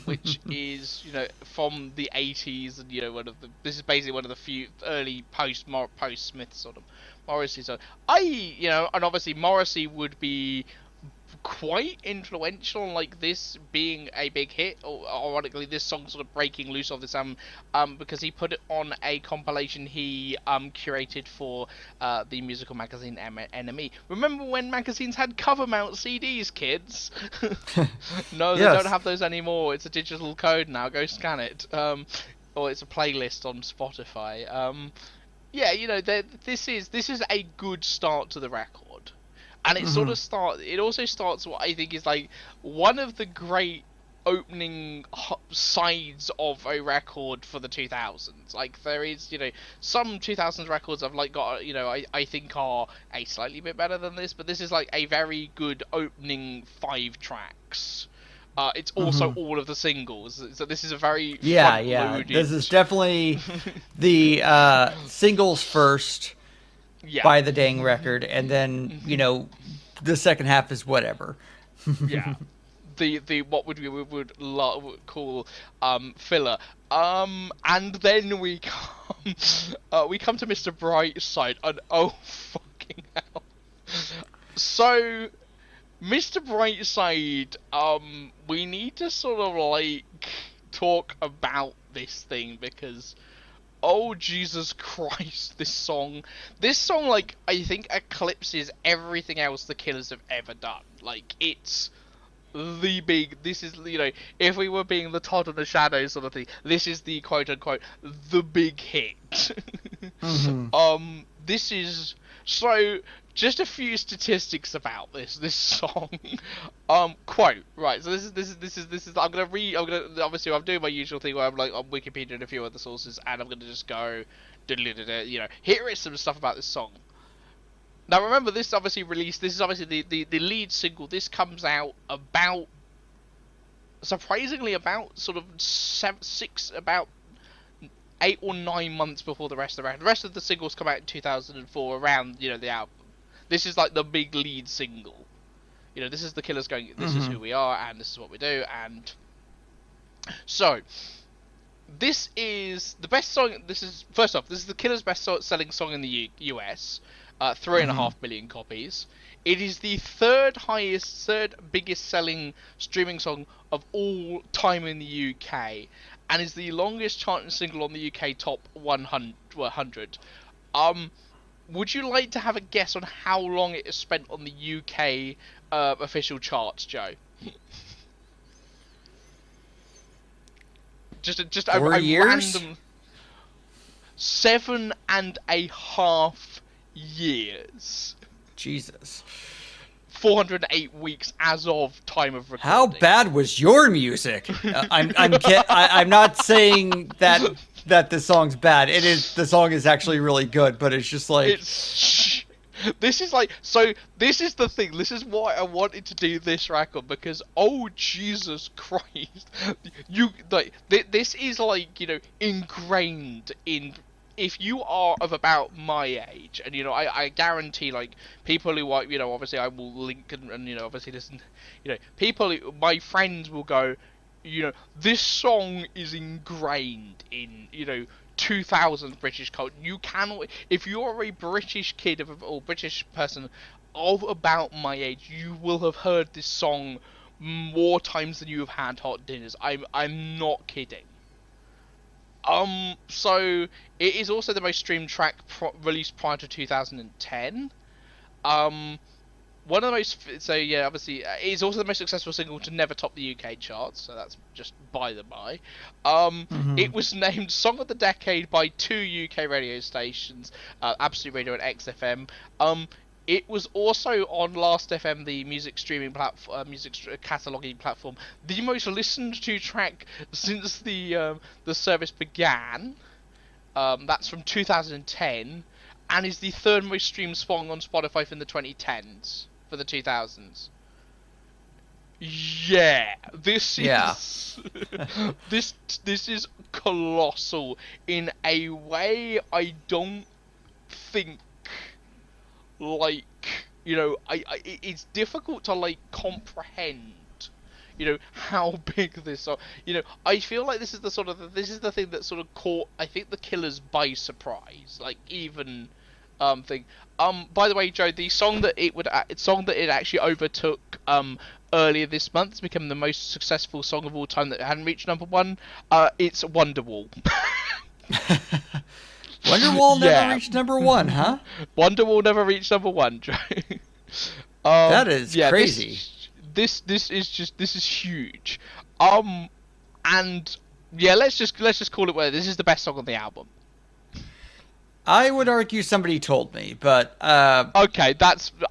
Which is from the 80s, and this is basically one of the few early post Smith sort of Morrissey. So and obviously Morrissey would be quite influential on like this being a big hit, or ironically this song sort of breaking loose of this because he put it on a compilation he curated for the musical magazine NME. Remember when magazines had cover mount CDs, kids? No, they Yes. don't have those anymore. It's a digital code now. Go scan it. Or it's a playlist on Spotify. Yeah, this is a good start to the record. And it sort of it also starts what I think is like one of the great opening sides of a record for the 2000s. Like there is, some 2000s records I've like got, I think are a slightly bit better than this, but this is like a very good opening 5 tracks. It's also all of the singles, so this is a very front-loaded... This is definitely the singles first. Yeah. By the dang record, and then the second half is whatever. Yeah, the what we would call filler. And then we come to Mr. Brightside, and oh fucking hell. So Mr. Brightside, we need to sort of like talk about this thing because oh Jesus Christ, this song like I think eclipses everything else the Killers have ever done. Like it's this is if we were being the Todd and the Shadows sort of thing, this is the quote unquote the big hit. This is so just a few statistics about this song. Quote, right, so this is I'm gonna obviously I'm doing my usual thing where I'm like on Wikipedia and a few other sources, and I'm gonna just go here is some stuff about this song. Now remember, this is obviously the lead single. This comes out about surprisingly about sort of 8 or 9 months before the rest of the record. The rest of the singles come out in 2004 around the album. This is like the big lead single. This is the Killers going, this is who we are, and this is what we do, and... So, this is the best song, first off, this is the Killers' best-selling song in the US, 3.5 million copies. It is the third biggest selling streaming song of all time in the UK, and is the longest charting single on the UK top 100. Would you like to have a guess on how long it has spent on the UK official charts, Joe? just a 4 years? random 7.5 years. Jesus. 408 weeks as of time of recording. How bad was your music? I'm not saying that the song's bad. The song is actually really good, but it's just like this is the thing. This is why I wanted to do this record, because oh Jesus Christ, this is ingrained in. If you are of about my age, and I guarantee people who are obviously I will link and obviously listen, my friends will go, this song is ingrained in 2000s British culture. You cannot, if you're a British kid or British person of about my age, you will have heard this song more times than you have had hot dinners. I'm not kidding. So it is also the most streamed track released prior to 2010. one of the most, so yeah, obviously it's also the most successful single to never top the UK charts, so that's just by the by. Hmm. It was named Song of the Decade by two UK radio stations, Absolute Radio and XFM. It was also on Last FM, the music streaming platform, cataloging platform, the most listened to track since the service began. That's from 2010, and is the third most streamed song on Spotify from the 2010s for the 2000s. Yeah, this Yeah. is this is colossal in a way I don't think, like, it's difficult to like comprehend, how big this are. I feel like this is the thing that sort of caught, I think, the Killers by surprise, like, even thing. By the way, Joe, the song that it actually overtook earlier this month has become the most successful song of all time that hadn't reached number one. It's Wonderwall. Wonderwall never Yeah. reached number one, huh? Wonderwall never reached number one, Joe. That is Yeah, crazy. this is huge. And yeah, let's just call it where this is the best song on the album. I would argue somebody told me, but Okay,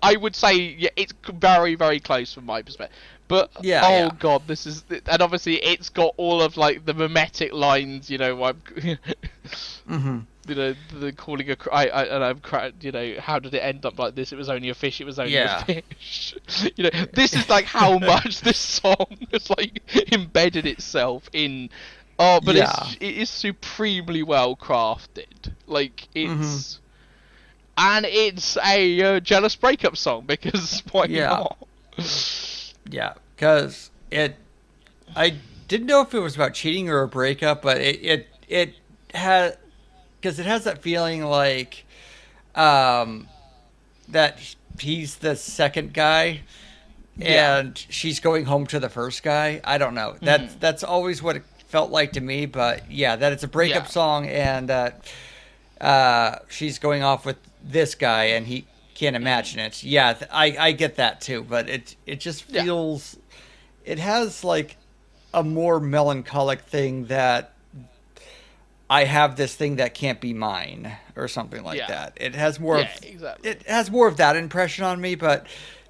I would say, yeah, it's very, very close from my perspective. But yeah, oh yeah. god, and obviously it's got all of like the mimetic lines, I'm Hmm. the calling a cry, and I'm crying, how did it end up like this? It was only a fish, it was only Yeah. a fish. This is like how much this song has like embedded itself in. Oh, but Yeah. it is supremely well crafted. Like, Hmm. and it's a jealous breakup song, because why Yeah. not? Yeah. Because I didn't know if it was about cheating or a breakup, but it had, because it has that feeling like um that he's the second guy Yeah. and she's going home to the first guy. I don't know. Mhm. That's always what it felt like to me. But yeah, that it's a breakup Yeah. song and she's going off with this guy and he can't imagine it. Yeah, I get that too. But it just Yeah. feels, it has like a more melancholic thing that I have this thing that can't be mine or something like Yeah. that. It has more of Yeah. Exactly. it has more of that impression on me, but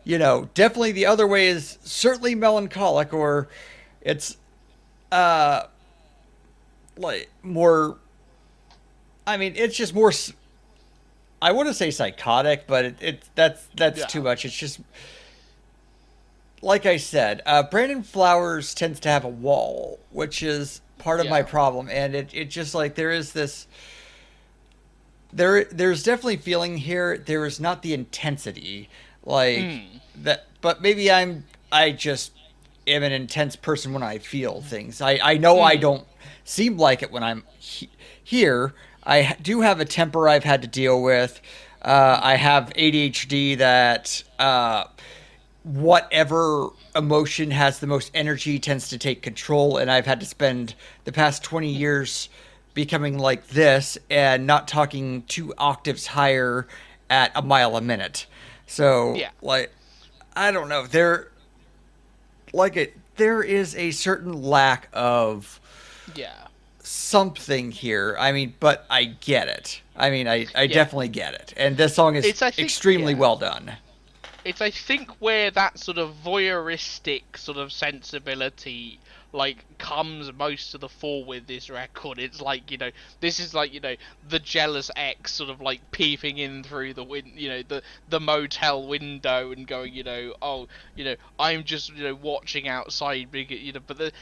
definitely the other way is certainly melancholic, or it's uh like more, I mean, it's just more I want to say psychotic, but that's too Yeah. much. It's just like I said, Brandon Flowers tends to have a wall, which is part of my Yeah. problem, and it just like there is this there's definitely feeling here. There is not the intensity like Mm. that, but maybe I just am an intense person when I feel things. I know I Mm. don't seem like it when I'm here. I do have a temper I've had to deal with. I have ADHD that whatever emotion has the most energy tends to take control, and I've had to spend the past 20 years becoming like this and not talking 2 octaves higher at a mile a minute. So Yeah. like, I don't know, there is a certain lack of Yeah. something here. I mean, but I get it. I mean, I Yeah. definitely get it, and this song is I think, extremely yeah. well done. It's, I think, where that sort of voyeuristic sort of sensibility like comes most to the fore with this record. It's like, this is like, the jealous ex sort of like peeping in through the motel window and going, oh, I'm just, watching outside, but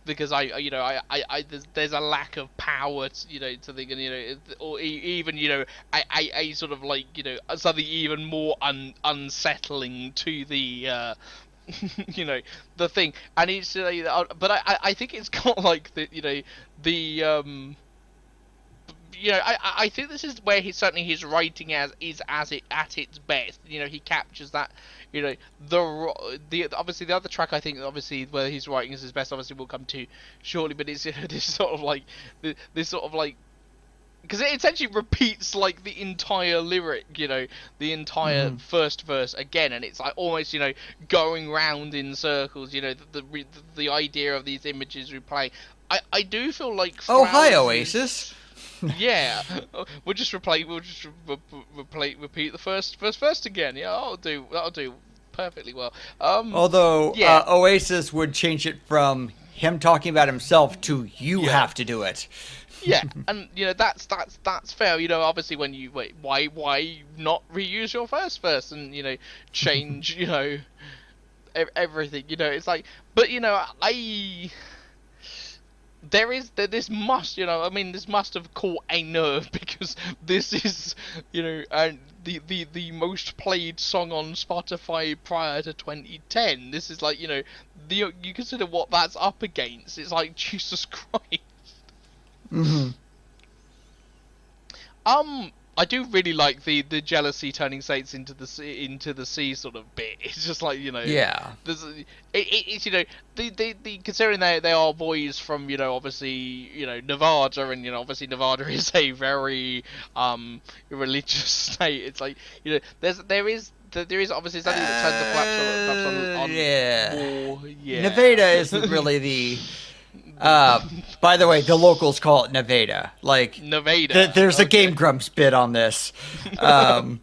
because there's a lack of power to think, and or even, I sort of like, something even more unsettling to the the thing. And it's but I think it's got like I think this is where his writing is as it at its best. He captures that, the obviously the other track, I think, obviously where his writing is his best, obviously we'll come to shortly, but it's this sort of like this sort of like because it essentially repeats like the entire lyric, the entire Hmm. first verse again, and it's like almost going round in circles. The idea of these images replaying. I do feel like Oh, hi, Flowers Oasis. is. Yeah, repeat the first verse again. Yeah, that'll do perfectly well. Although Yeah, Oasis would change it from him talking about himself to you yeah. have to do it. Yeah, and that's fair. Obviously, when you wait, why not reuse your first verse and change everything. It's like, but I this must I mean this must have caught a nerve because this is and the most played song on Spotify prior to 2010. This is like you consider what that's up against. It's like Jesus Christ. Hmm. I do really like the jealousy turning saints into the sea sort of bit. It's just like Yeah. there's it's the considering they are boys from obviously Nevada, and obviously Nevada is a very religious state. It's like there is obviously something that turns the flaps on Yeah. more. Yeah. Nevada isn't really the. By the way, the locals call it Nevada. Like, Nevada. there's a Okay. Game Grumps bit on this. Um,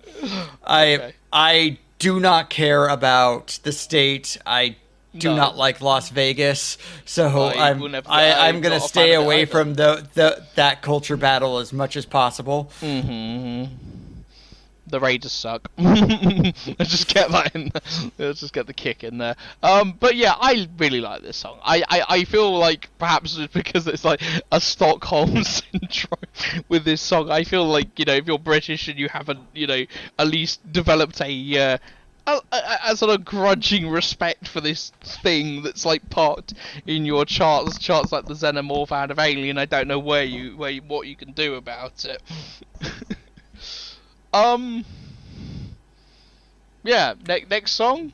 I Okay. I do not care about the state. I do No. not like Las Vegas, so I will never. I'm I'm gonna not a fan stay of it away either. from that culture battle as much as possible. The Raiders suck. Let's just get that in. Let's just get the kick in there. But yeah, I really like this song. I feel like perhaps it's because it's like a Stockholm syndrome with this song. I feel like if you're British and you haven't at least developed a sort of grudging respect for this thing that's like parked in your charts like the Xenomorph out of Alien. I don't know what you can do about it. Um. Yeah. Next song.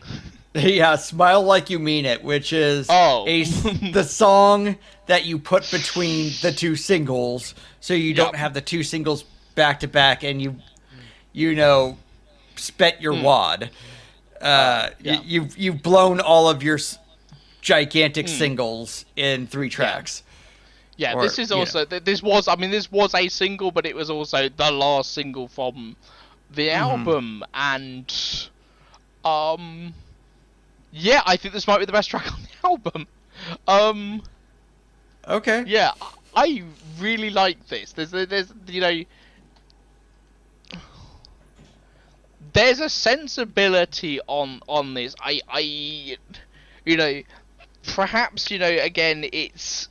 Yeah, Smile Like You Mean It, which is Oh. the song that you put between the two singles, so you don't Yep. have the two singles back to back, and you spent your wad. Yeah. You've blown all of your gigantic Hmm. singles in 3 tracks. Yeah. Or, This is also this was this was a single, but it was also the last single from the Mhm. album, and um. Yeah, I think this might be the best track on the album. Um. Okay. Yeah, I really like this. There's a sensibility on this. You know, perhaps again it's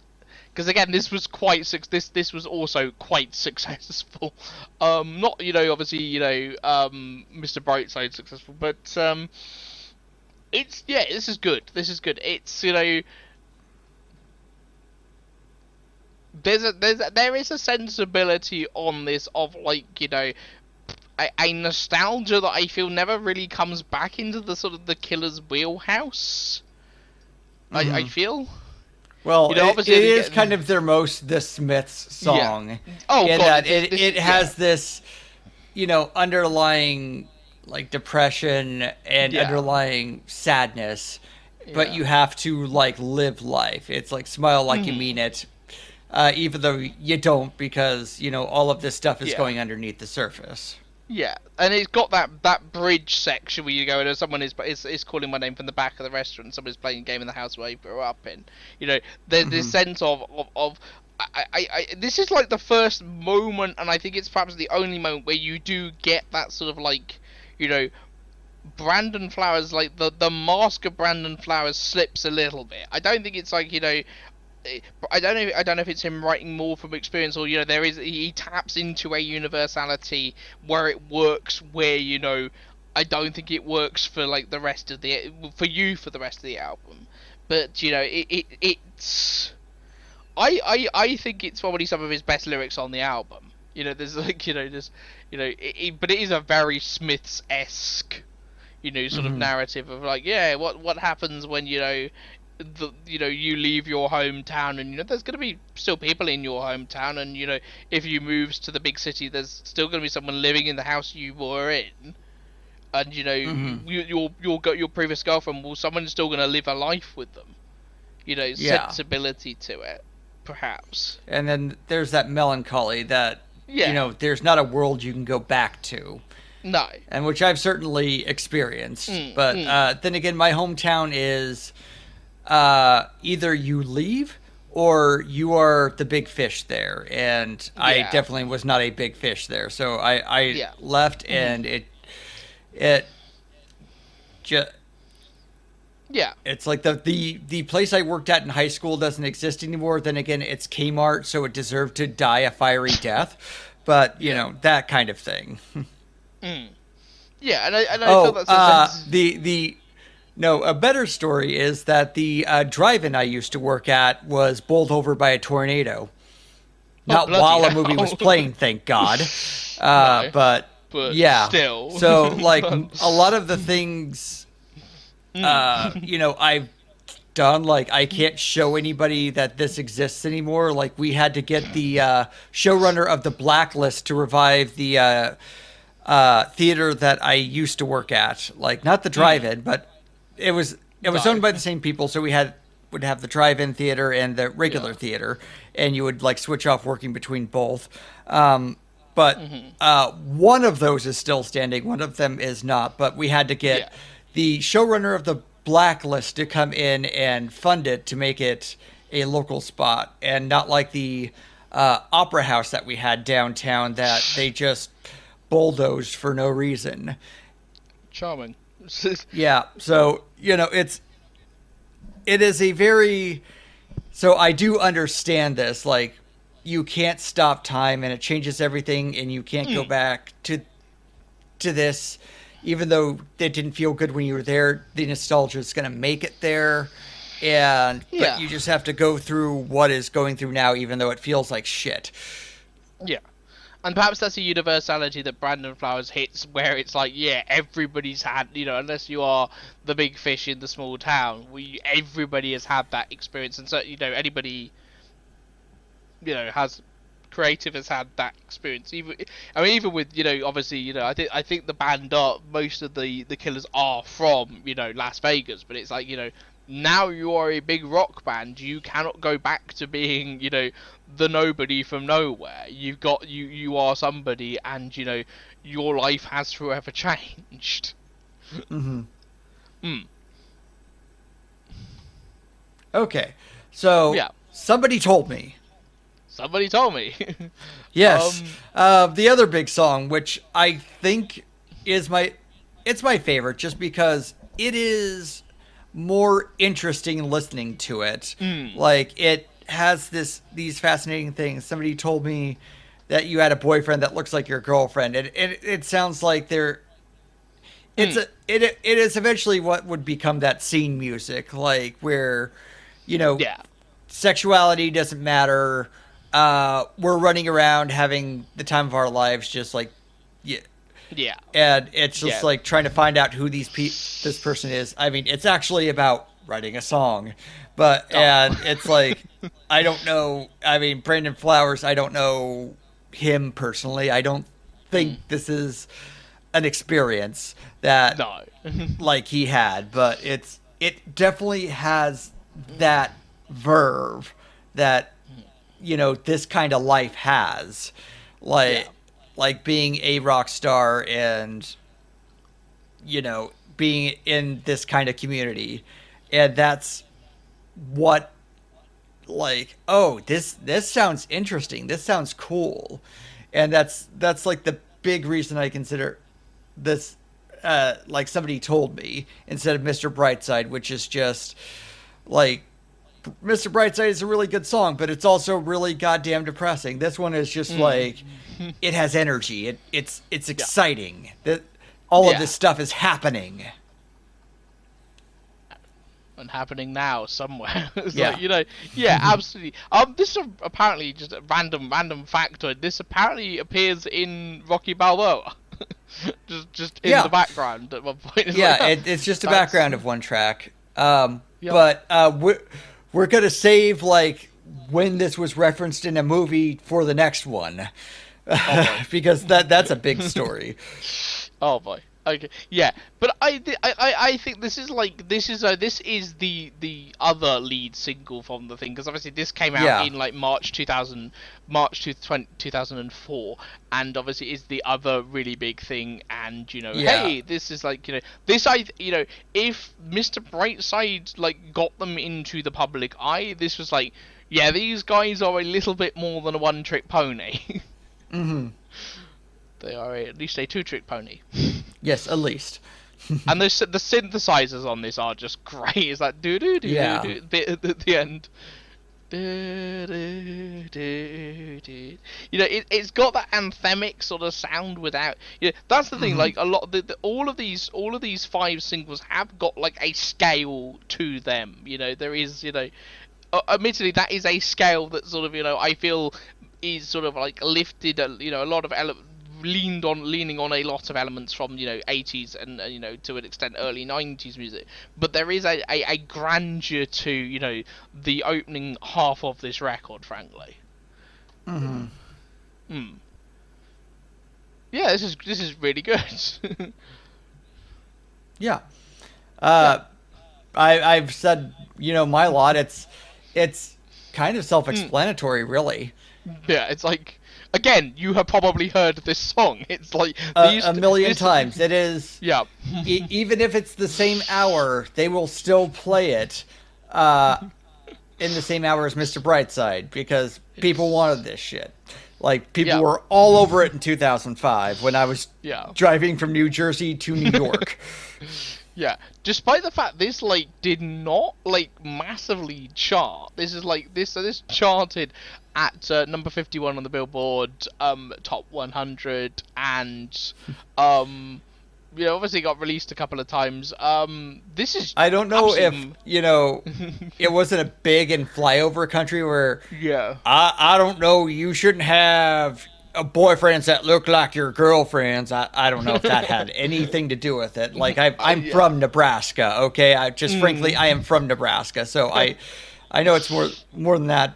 because again this was also quite successful. Not obviously Mr. Brightside successful, but it's this is good. This is good. It's there is a sensibility on this of like a nostalgia that I feel never really comes back into the sort of the Killer's wheelhouse. I Mhm. feel Well, it obviously they is get kind of their most The Smiths yeah. song, Oh in god, that it has this, underlying like depression and yeah underlying sadness, but yeah. you have to like live life. It's like smile like you Mhm. mean it, even though you don't, because all of this stuff is Yeah. going underneath the surface. Yeah, and it's got that bridge section where you go and someone is calling my name from the back of the restaurant. And someone's playing a game in the house where I grew up in. There's this Hmm. sense of this is like the first moment, and I think it's perhaps the only moment where you do get that sort of like, you know, Brandon Flowers, like the mask of Brandon Flowers slips a little bit. I don't think it's like I don't know if it's him writing more from experience, or there is he taps into a universality where it works where I don't think it works for like the rest of the for the rest of the album. But it's I think it's probably some of his best lyrics on the album. There's like there's but it is a very Smiths esque sort of Hmm. narrative of like, yeah, what happens when you leave your hometown, and there's going to be still people in your hometown, and if you move to the big city, there's still going to be someone living in the house you were in, and Mm-hmm. your previous girlfriend, well, someone's still going to live a life with them. Yeah. Sensibility to it, perhaps. And then there's that melancholy that, Yeah. there's not a world you can go back to. No. And which I've certainly experienced. Mm, But mm. then again, my hometown is either you leave or you are the big fish there. And I Yeah. definitely was not a big fish there. So I Yeah. left, Hmm. and it just. Yeah. It's like the place I worked at in high school doesn't exist anymore. Then again, it's Kmart, so it deserved to die a fiery death. But Yeah. that kind of thing. Mm. Yeah, and I feel Oh, that's a sense. the no, a better story is that the drive-in I used to work at was bowled over by a tornado. Oh, Not bloody while a movie was hell. playing, thank God. No, But but yeah. still. So like a That's- lot of the things, I've done, like I can't show anybody that this exists anymore. Like we had to get the showrunner of the Blacklist to revive the theater that I used to work at. Like not the drive-in, but it was owned No. by the same people. So would have the drive-in theater and the regular Yeah. theater, and you would like switch off working between both. But one of those is still standing. One of them is not. But we had to Yeah. get the showrunner of the Blacklist to come in and fund it to make it a local spot, and not like the opera house that we had downtown that they just bulldozed for no reason. Charming. Yeah, so it is a very, so I do understand this. Like, you can't stop time, and it changes everything, and you can't go back to this, even though it didn't feel good when you were there. The nostalgia is going to make it there, and Yeah. but you just have to go through what is going through now, even though it feels like shit. Yeah. And perhaps that's a universality that Brandon Flowers hits, where it's like, yeah, everybody's had, unless you are the big fish in the small town, everybody has had that experience, and so, anybody, has creative has had that experience. Even with, obviously, I think the band are, most of the Killers are from, Las Vegas, but it's like, now you are a big rock band, you cannot go back to being, the nobody from nowhere. You are somebody, and your life has forever changed. Mm-hmm. Hmm. Okay, so Yeah. somebody told me. Somebody told me. Yes. The other big song, which I think is it's my favorite, just because it is more interesting listening to it. Like, it has these fascinating things. Somebody told me that you had a boyfriend that looks like your girlfriend, and it sounds like it is eventually what would become that scene music, like where, Yeah. sexuality doesn't matter. We're running around having the time of our lives, just like, yeah. Yeah. And it's just Yeah. like trying to find out who this person is. I mean, it's actually about writing a song, but and it's like, I don't know. I mean, Brandon Flowers, I don't know him personally. I don't think this is an experience that No. like he had, but it definitely has that verve that this kind of life has, like Yeah. like being a rock star, and being in this kind of community, and that's what, like, oh, this sounds interesting, this sounds cool, and that's like the big reason I consider this like somebody told me, instead of Mr. Brightside, which is just like, Mr. Brightside is a really good song, but it's also really goddamn depressing. This one is just like, it has energy. It's exciting. That all of Yeah. this stuff is happening. And happening now somewhere. It's Yeah. like, yeah, absolutely. This is apparently just a random factoid. This apparently appears in Rocky Balboa. just in Yeah. the background at one point. It's Yeah, like, it's just a that's- background of one track. Yep. But we're gonna save like when this was referenced in a movie for the next one, Oh boy. because that's a big story. Oh boy. Okay. Yeah, but I think this is the other lead single from the thing, because obviously this came out Yeah, in like March 2004, and obviously is the other really big thing. And yeah. hey, this is like this I if Mr. Brightside like got them into the public eye, this was like, yeah, these guys are a little bit more than a one-trick pony. Mm-hmm. They are at least a two-trick pony. Yes, at least. And the synthesizers on this are just great. It's like do do do do Yeah. do at the end. Do, do, do, do. It's got that anthemic sort of sound without. That's the thing. Mm-hmm. Like a lot of all of these five singles have got like a scale to them. There is admittedly that is a scale that sort of I feel is sort of like lifted a lot of leaning on a lot of elements from 80s and to an extent early 90s music, but there is a grandeur to the opening half of this record, frankly. Mm-hmm. Hmm. Yeah, this is really good. Yeah. Yeah. Uh, I've said my lot. It's kind of Hmm. self-explanatory, really. Yeah, it's like, again, you have probably heard this song. It's like these A million this times. It is. yeah. Even if it's the same hour, they will still play it uh, in the same hour as Mr. Brightside because people It's wanted this shit. Like, people yeah. were all over it in 2005 when I was Yeah. driving from New Jersey to New York. Yeah, despite the fact this like did not like massively chart. This is like this so this charted at number 51 on the Billboard top 100, and um obviously got released a couple of times. This is I don't know if, absolutely it wasn't a big and flyover country where yeah. I don't know, you shouldn't have boyfriends that look like your girlfriends. I don't know if that had anything to do with it. Like, I'm Yeah. from Nebraska, okay? Frankly, I am from Nebraska, so I know it's more than that,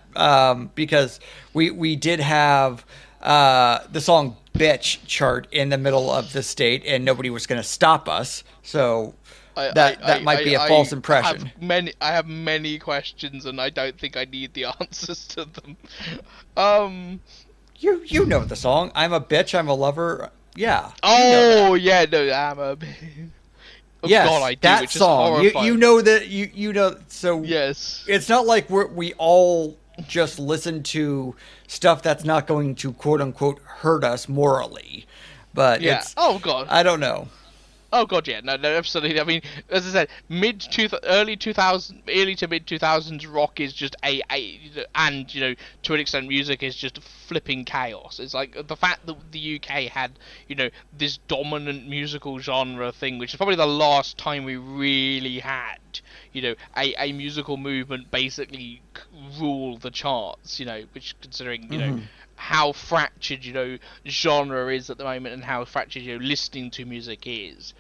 because we did have the song "Bitch" chart in the middle of the state, and nobody was going to stop us. So that might be a false impression. I have many questions, and I don't think I need the answers to them. Um. You know the song. I'm a bitch. I'm a lover. Yeah, you know that. Oh yeah, no, I'm a. Oh God, Yes, I do, that which is song. You horrifying. know that you know. So Yes. it's not like we all just listen to stuff that's not going to quote unquote hurt us morally, but Yeah. it's, Oh God. I don't know. Oh God, yeah, no, no, absolutely. I mean, as I said, early to mid 2000s rock is just and to an extent, music is just flipping chaos. It's like the fact that the UK had this dominant musical genre thing, which is probably the last time we really had a musical movement basically rule the charts. Which considering Hmm. how fractured genre is at the moment, and how fractured listening to music is,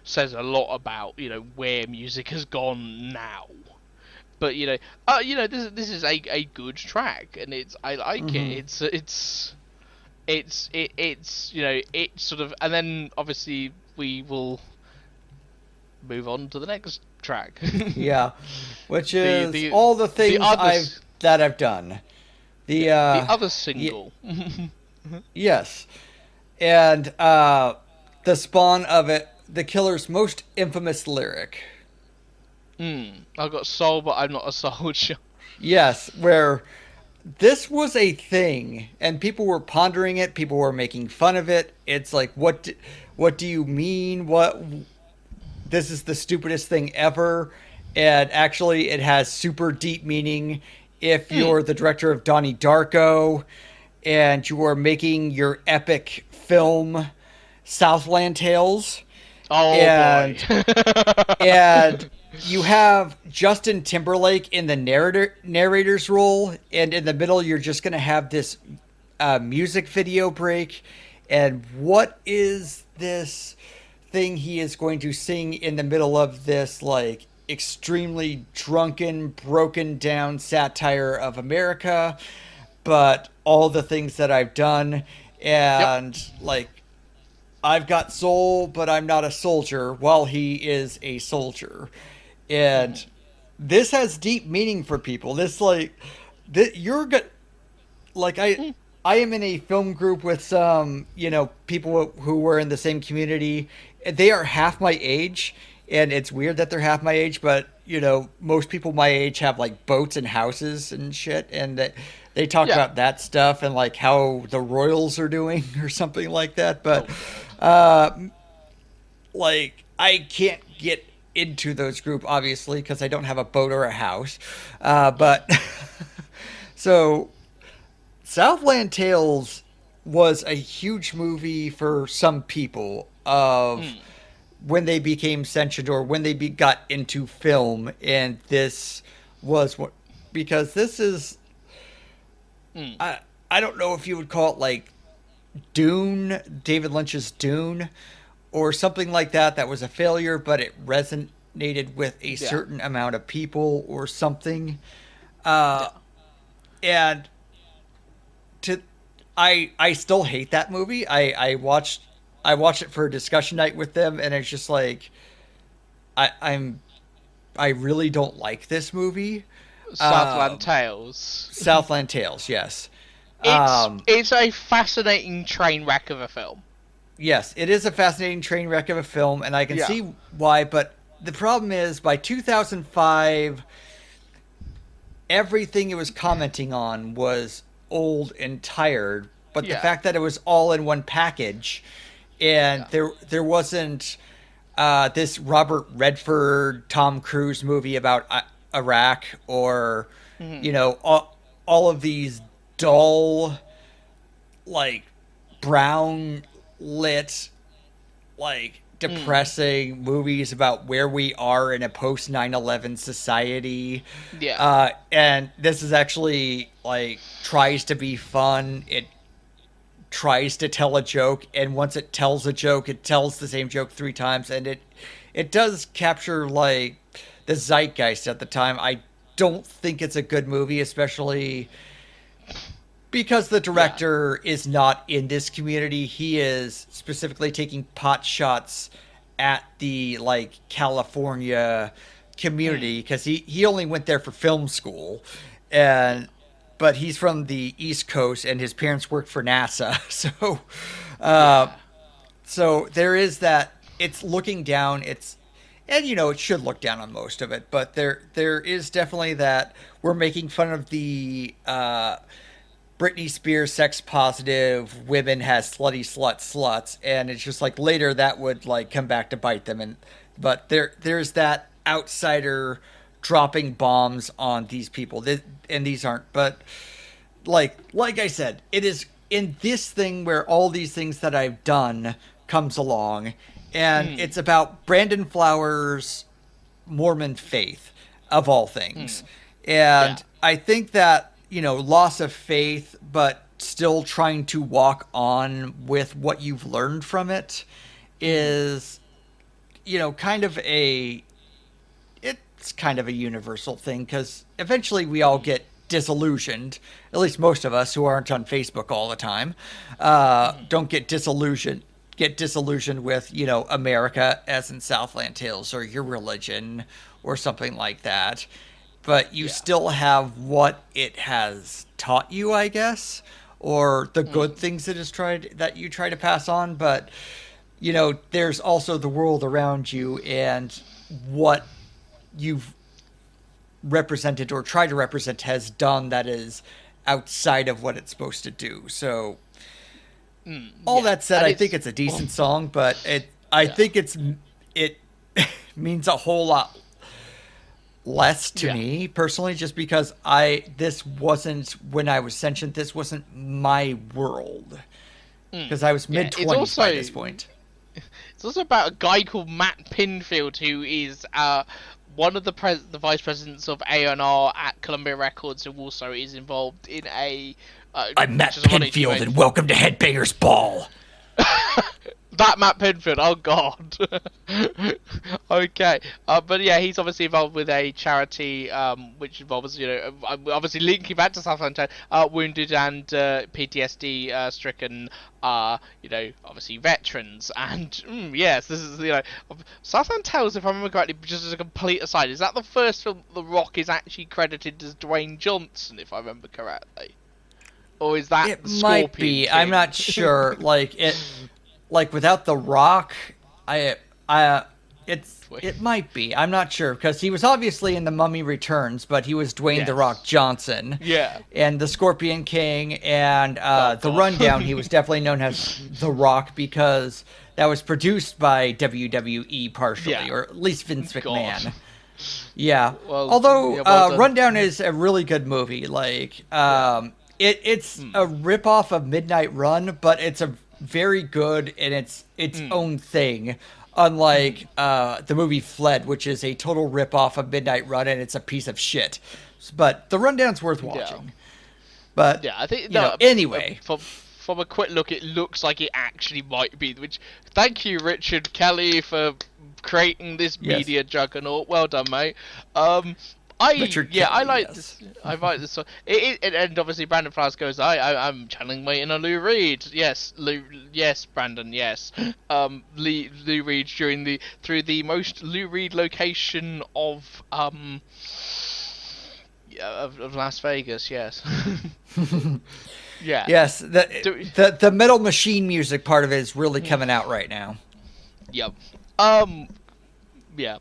says a lot about where music has gone now. But this is a good track, and I like it. Hmm. It's sort of, and then obviously we will move on to the next track. Yeah, which the is the all the the things other I've done. The the other y- single. yes, and the spawn of it, the Killer's most infamous lyric. I've got soul, but I'm not a soldier. Yes, where this was a thing and people were pondering it, people were making fun of it. It's like, what do you mean? What, this is the stupidest thing ever. And actually it has super deep meaning if Mm. you're the director of Donnie Darko and you are making your epic film Southland Tales, Oh boy. and and you have Justin Timberlake in the narrator's role, and in the middle you're just gonna have this music video break. And what is this thing he is going to sing in the middle of this like extremely drunken, broken down satire of America, but all the things that I've done, Yep. and like I've got soul, but I'm not a soldier, while he is a soldier. And this has deep meaning for people. This like that you're good like I am in a film group with some, people who were in the same community. They are half my age, and it's weird that they're half my age, but most people my age have like boats and houses and shit, and they talk Yeah. about that stuff and like how the Royals are doing or something like that. But Oh god. uh like I can't get into those group obviously because I don't have a boat or a house. But so Southland Tales was a huge movie for some people of Mm. when they became sentient or when they got into film, and this was what, because this is, Mm. I don't know if you would call it like Dune, David Lynch's Dune, or something like that. That was a failure, but it resonated with a Yeah. certain amount of people or something. Uh, Yeah. and to I still hate that movie. I watched it for a discussion night with them, and it's just like I'm I really don't like this movie. Southland Um, Tales. Southland Tales, yes. It's Um, it's a fascinating train wreck of a film. yes, it is a fascinating train wreck of a film, and I can Yeah. see why. But the problem is, by 2005, everything it was commenting on was old and tired. But the Yeah. fact that it was all in one package, and Yeah. there wasn't this Robert Redford, Tom Cruise movie about Iraq, or Mhm. all of these dull, like brown lit, like Mm. depressing movies about where we are in a post 9/11 society. Yeah. And this is actually like tries to be fun. It tries to tell a joke, and once it tells a joke, it tells the same joke three times, and it does capture like the zeitgeist at the time. I don't think it's a good movie, especially because the Yeah. director is not in this community. He is specifically taking pot shots at the like California Mm. community because he only went there for film school, and but he's from the East Coast and his parents worked for NASA. So uh Yeah. so there is that. It's looking down. It's and it should look down on most of it, but there is definitely that we're making fun of the Britney Spears sex positive women has slutty sluts, and it's just like later that would like come back to bite them. And but there's that outsider dropping bombs on these people, and these aren't. But like I said, it is in this thing where all these things that I've done comes along, and Mm. it's about Brandon Flowers' Mormon faith of all things. Mm. Yeah. And I think that, loss of faith, but still trying to walk on with what you've learned from it Mm. is, kind of it's kind of a universal thing because eventually we all Mm. get disillusioned. At least most of us who aren't on Facebook all the time Mm. don't get disillusioned with America, as in Southland Tales, or your religion or something like that. But you Yeah. still have what it has taught you, I guess, or the good Mm. things that you try to pass on. But there's also the world around you and what you've represented or tried to represent has done that is outside of what it's supposed to do. So Mm. all Yeah. that said, And I think it's it's a decent song, but I yeah. think it means a whole lot less to Yeah. me personally, just because this wasn't when I was sentient. This wasn't my world Mm. because I was Yeah. mid 20s by this point. It's also about a guy called Matt Pinfield who is one of the vice presidents of A&R at Columbia Records, who also is involved in a I'm which Matt is ironic you Pinfield, and welcome to Headbangers Ball. that Matt Pinfield. Oh God, Okay, but yeah, he's obviously involved with a charity, which involves, obviously linking back to Southland Tales, wounded and PTSD stricken, obviously veterans. And yes, this is, Southland Tales, if I remember correctly, just as a complete aside, is that the first film The Rock is actually credited as Dwayne Johnson, if I remember correctly? Or is that It the might Scorpion be. I'm King? not sure. Like without The Rock, I, it might be. I'm not sure because he was obviously in The Mummy Returns, but he was Dwayne The Rock Yes. Johnson. Yeah. And the Scorpion King and Oh, the God. Rundown, he was definitely known as The Rock because that was produced by WWE partially, Yeah. or at least Vince God. McMahon. Yeah. Well, Although yeah, well done. Rundown is a really good movie. It's a ripoff of Midnight Run, but it's a very good and its own thing. Unlike the movie Fled, which is a total ripoff of Midnight Run and it's a piece of shit. But the Rundown's worth watching. But Yeah, I think anyway. From a quick look, it looks like it actually might be. Which, thank you, Richard Kelly, for creating this media juggernaut. Well done, mate. Richard Kelly, I like yes. this. I like this song. And obviously Brandon Flowers goes, I'm channeling my inner Lou Reed. Yes, yes, Brandon, yes. Lou Reed through the most Lou Reed location of Las Vegas. Yes. Yeah. Yes, the Metal Machine music part of it is really coming out right now. Yep. Yeah.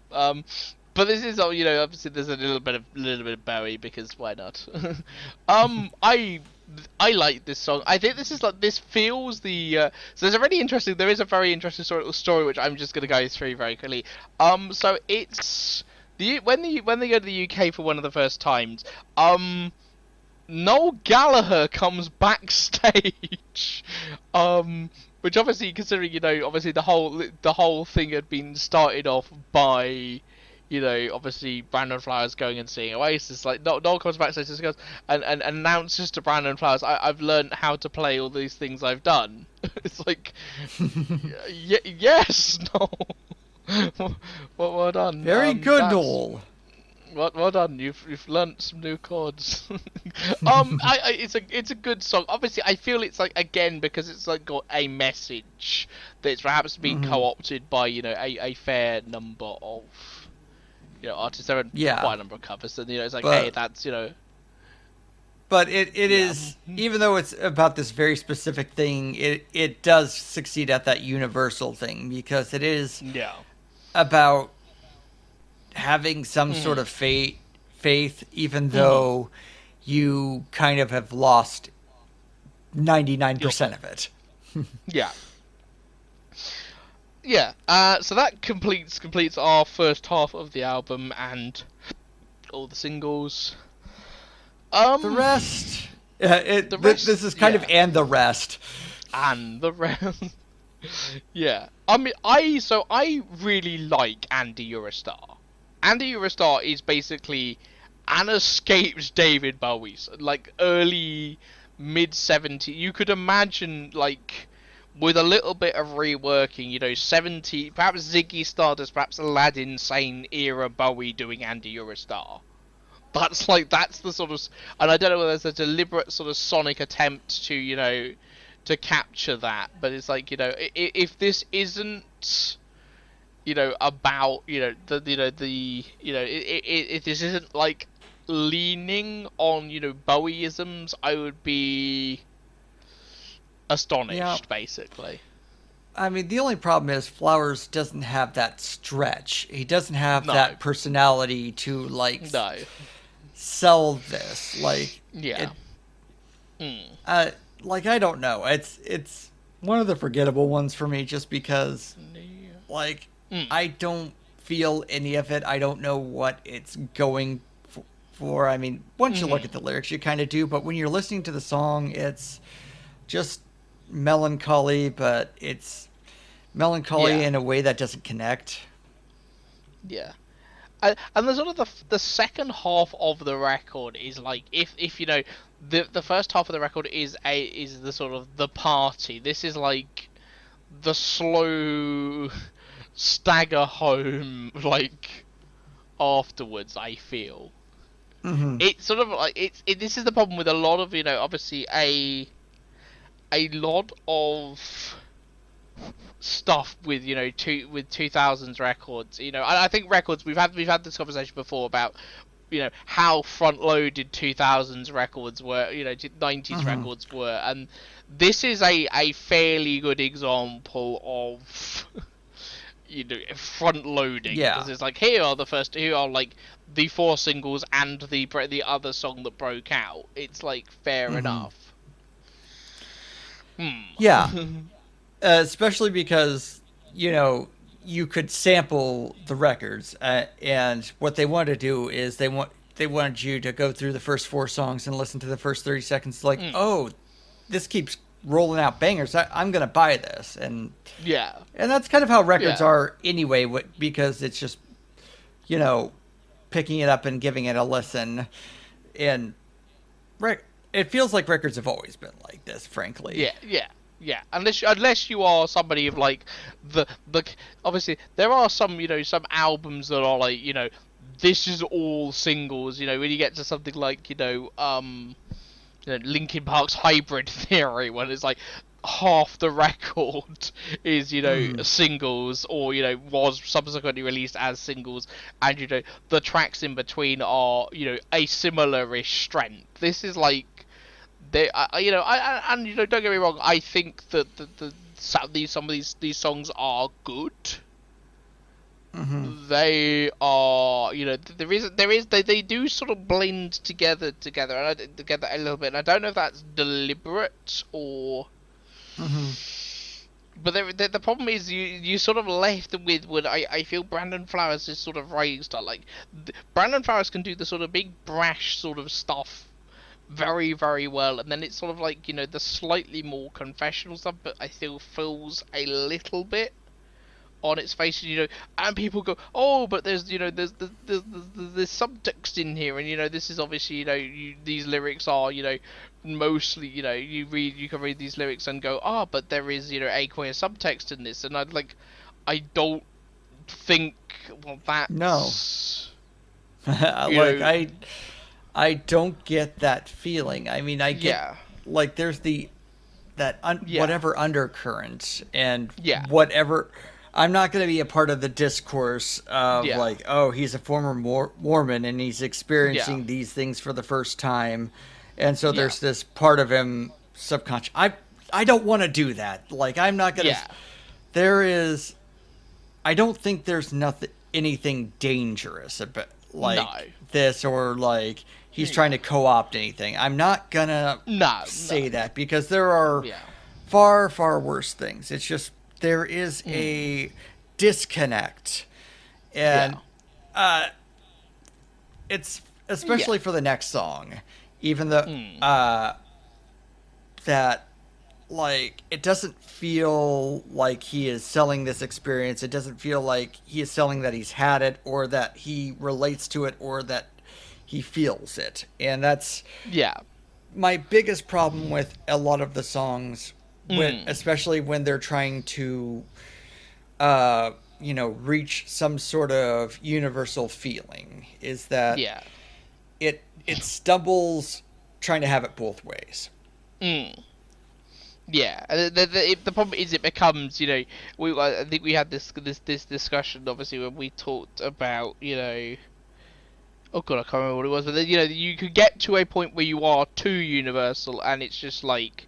But this is all, obviously there's a little bit of Bowie because why not? I like this song. I think this feels so there is a very interesting story which I'm just gonna go through very quickly. So it's when they go to the UK for one of the first times, Noel Gallagher comes backstage, which obviously, considering obviously the whole thing had been started off by, obviously Brandon Flowers going and seeing Oasis. Like Noel comes backstage and goes and announces to Brandon Flowers, I've learned how to play all these things I've done. It's like, yes, Noel. Well done. Very good, Noel. Well done. You've learnt some new chords. It's a good song. Obviously, I feel it's like, again, because it's like got a message that's perhaps been co-opted by a fair number of artists. There are quite a number of covers, and it's like, hey, that's But it is, even though it's about this very specific thing, it does succeed at that universal thing because it is about having some sort of faith, even though you kind of have lost 99% of it. Yeah. Yeah. So that completes our first half of the album and all the singles. The rest, this is kind of and the rest. And the rest. Yeah. I mean, I really like Andy You're a Star. Andy You're a Star is basically an escaped David Bowie's, like early mid-70s. You could imagine, like, with a little bit of reworking, 70, perhaps Ziggy Stardust, perhaps Aladdin Sane era Bowie doing Andy You're a Star. That's the sort of, and I don't know whether there's a deliberate sort of sonic attempt to, to capture that, but it's like, if this isn't, about, if this isn't like leaning on, Bowieisms, I would be astonished, basically. I mean, the only problem is Flowers doesn't have that stretch. He doesn't have that personality to, like, sell this. Like, like, I don't know. It's one of the forgettable ones for me just because, like, I don't feel any of it. I don't know what it's going for. I mean, once you look at the lyrics, you kind of do, but when you're listening to the song, it's just melancholy, but it's melancholy in a way that doesn't connect. Yeah. And the sort of the second half of the record is like, if the first half of the record is the sort of the party. This is like the slow stagger home like afterwards. I feel Mm-hmm. it's sort of like this is the problem with a lot of obviously a lot of stuff with with 2000s records. I think records we've had this conversation before about how front loaded 2000s records were, 90s Mm-hmm. records were, and this is a fairly good example of front loading, Yeah. because it's like here are like the four singles and the other song that broke out. It's like fair Mm-hmm. enough. Yeah. Hmm. Especially because you could sample the records, and what they want to do is they wanted you to go through the first four songs and listen to the first 30 seconds like, Mm. oh, this keeps rolling out bangers. I'm gonna buy this. Yeah. And that's kind of how records Yeah. are anyway, because it's just you know picking it up and giving it a listen. And it feels like records have always been like this, frankly. Yeah, yeah, yeah. Unless you are somebody of like the obviously there are some albums that are like this is all singles. When you get to something like Linkin Park's Hybrid Theory, when it's like half the record is Mm-hmm. singles, or was subsequently released as singles, and the tracks in between are a similar-ish strength. This is like they and don't get me wrong, I think that some of these songs are good. Mm-hmm. They are there is they do sort of blend together, and together a little bit, and I don't know if that's deliberate or. Mm-hmm. But the problem is you sort of left with what I feel Brandon Flowers is sort of writing style. Like Brandon Flowers can do the sort of big brash sort of stuff very, very well, and then it's sort of like the slightly more confessional stuff, but I still feels a little bit on its face. And people go, oh, but there's there's subtext in here, and this is obviously these lyrics are mostly you can read these lyrics and go, ah, but there is a queer subtext in this, and I don't think, well, No. that's you Like know I don't get that feeling. I mean, I get yeah, like there's yeah, whatever undercurrent and yeah, whatever. I'm not going to be a part of the discourse of yeah, like, oh, he's a former Mormon and he's yeah, experiencing these things for the first time, and so yeah, there's this part of him subconscious. I don't want to do that. Like, I'm not going to. yeah, There is. I don't think there's anything dangerous about no, like this, or like he's trying to co-opt anything. I'm not gonna no, no, say that because there are yeah, far, far worse things. It's just there is mm, a disconnect, and yeah, uh, it's yeah, especially for the next song, even though mm, that like it doesn't feel like he is selling this experience. It doesn't feel like he is selling that he's had it, or that he relates to it, or that he feels it. And that's yeah, my biggest problem with a lot of the songs, mm, especially when they're trying to reach some sort of universal feeling, is that yeah, it stumbles trying to have it both ways. mm. Yeah, and the problem is it becomes I think we had this discussion obviously when we talked about oh god, I can't remember what it was, but then, you could get to a point where you are too universal, and it's just like,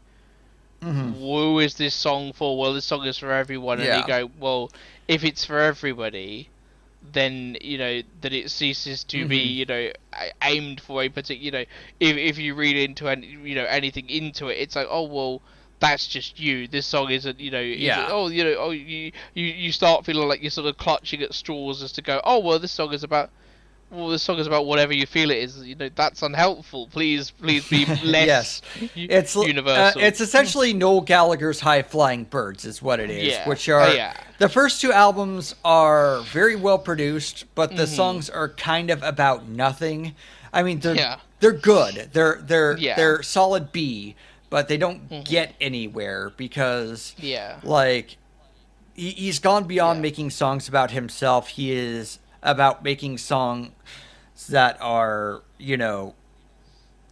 Hmm. who is this song for? Well, this song is for everyone, and you Yeah. go, well, if it's for everybody, then that it ceases to be Hmm. aimed for a particular, if you read into anything into it, it's like, oh well, that's just you. This song isn't, is it? Yeah. Oh, oh, you start feeling like you're sort of clutching at straws as to go, oh well, this song is about whatever you feel it is. That's unhelpful. Please be Yes, less universal. it's essentially Noel Gallagher's High Flying Birds is what it is, Yeah. which are Yeah. the first two albums are very well produced, but the Mhm. songs are kind of about nothing. I mean, Yeah. they're good. Yeah. They're solid B, but they don't Mhm. get anywhere because Yeah. like he's gone beyond Yeah. making songs about himself. He is about making songs that are,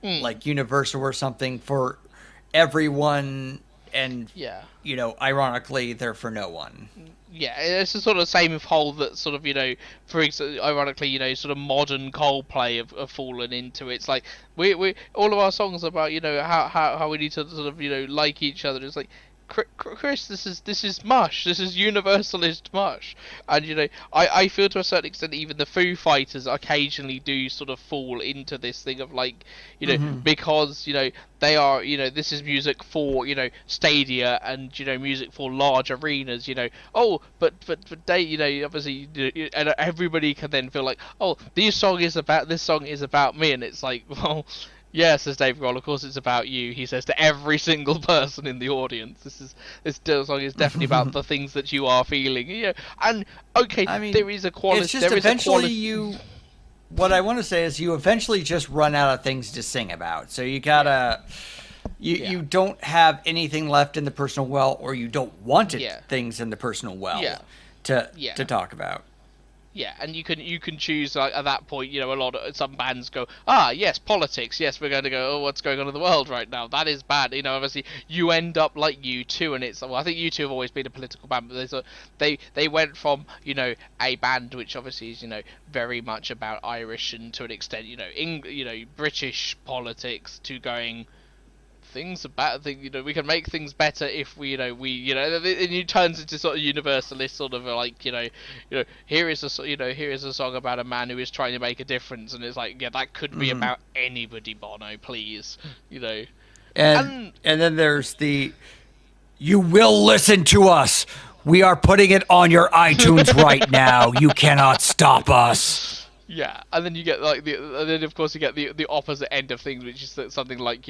Mm. like universal or something for everyone, and Yeah. ironically, they're for no one. Yeah, it's the sort of same with Hole that sort of, for ironically, sort of modern Coldplay have fallen into. It's like we all of our songs are about, how we need to sort of, like each other. It's like, Chris, this is mush. This is universalist mush. And I feel to a certain extent even the Foo Fighters occasionally do sort of fall into this thing of like, Mm-hmm. because they are, this is music for, stadia, and music for large arenas. Oh, but they, obviously, and everybody can then feel like, oh, this song is about me, and it's like, well, yeah, says Dave Grohl. Of course, it's about you. He says to every single person in the audience, this song is definitely about the things that you are feeling. And okay, I mean, there is a it's quality. just There is a eventually quality. you. What I want to say is you eventually just run out of things to sing about. So you Yeah, gotta. You, yeah, you don't have anything left in the personal well, or you don't want yeah, things in the personal yeah, well to yeah. talk about. Yeah, and you can choose, like, at that point. A lot of some bands go, ah, yes, politics. Yes, we're going to go. Oh, what's going on in the world right now? That is bad. Obviously, you end up like U2, and it's, well, I think U2 have always been a political band, but they went from a band which obviously is very much about Irish, and to an extent British politics, to going, things are better. We can make things better if it turns into sort of universalist, sort of like, here is a song about a man who is trying to make a difference, and it's like, yeah, that could be Hmm. about anybody, Bono, please. you know And and and then there's the you will listen to us. We are putting it on your iTunes right now. You cannot stop us. Yeah, and then you get like and then of course you get the opposite end of things, which is that something like,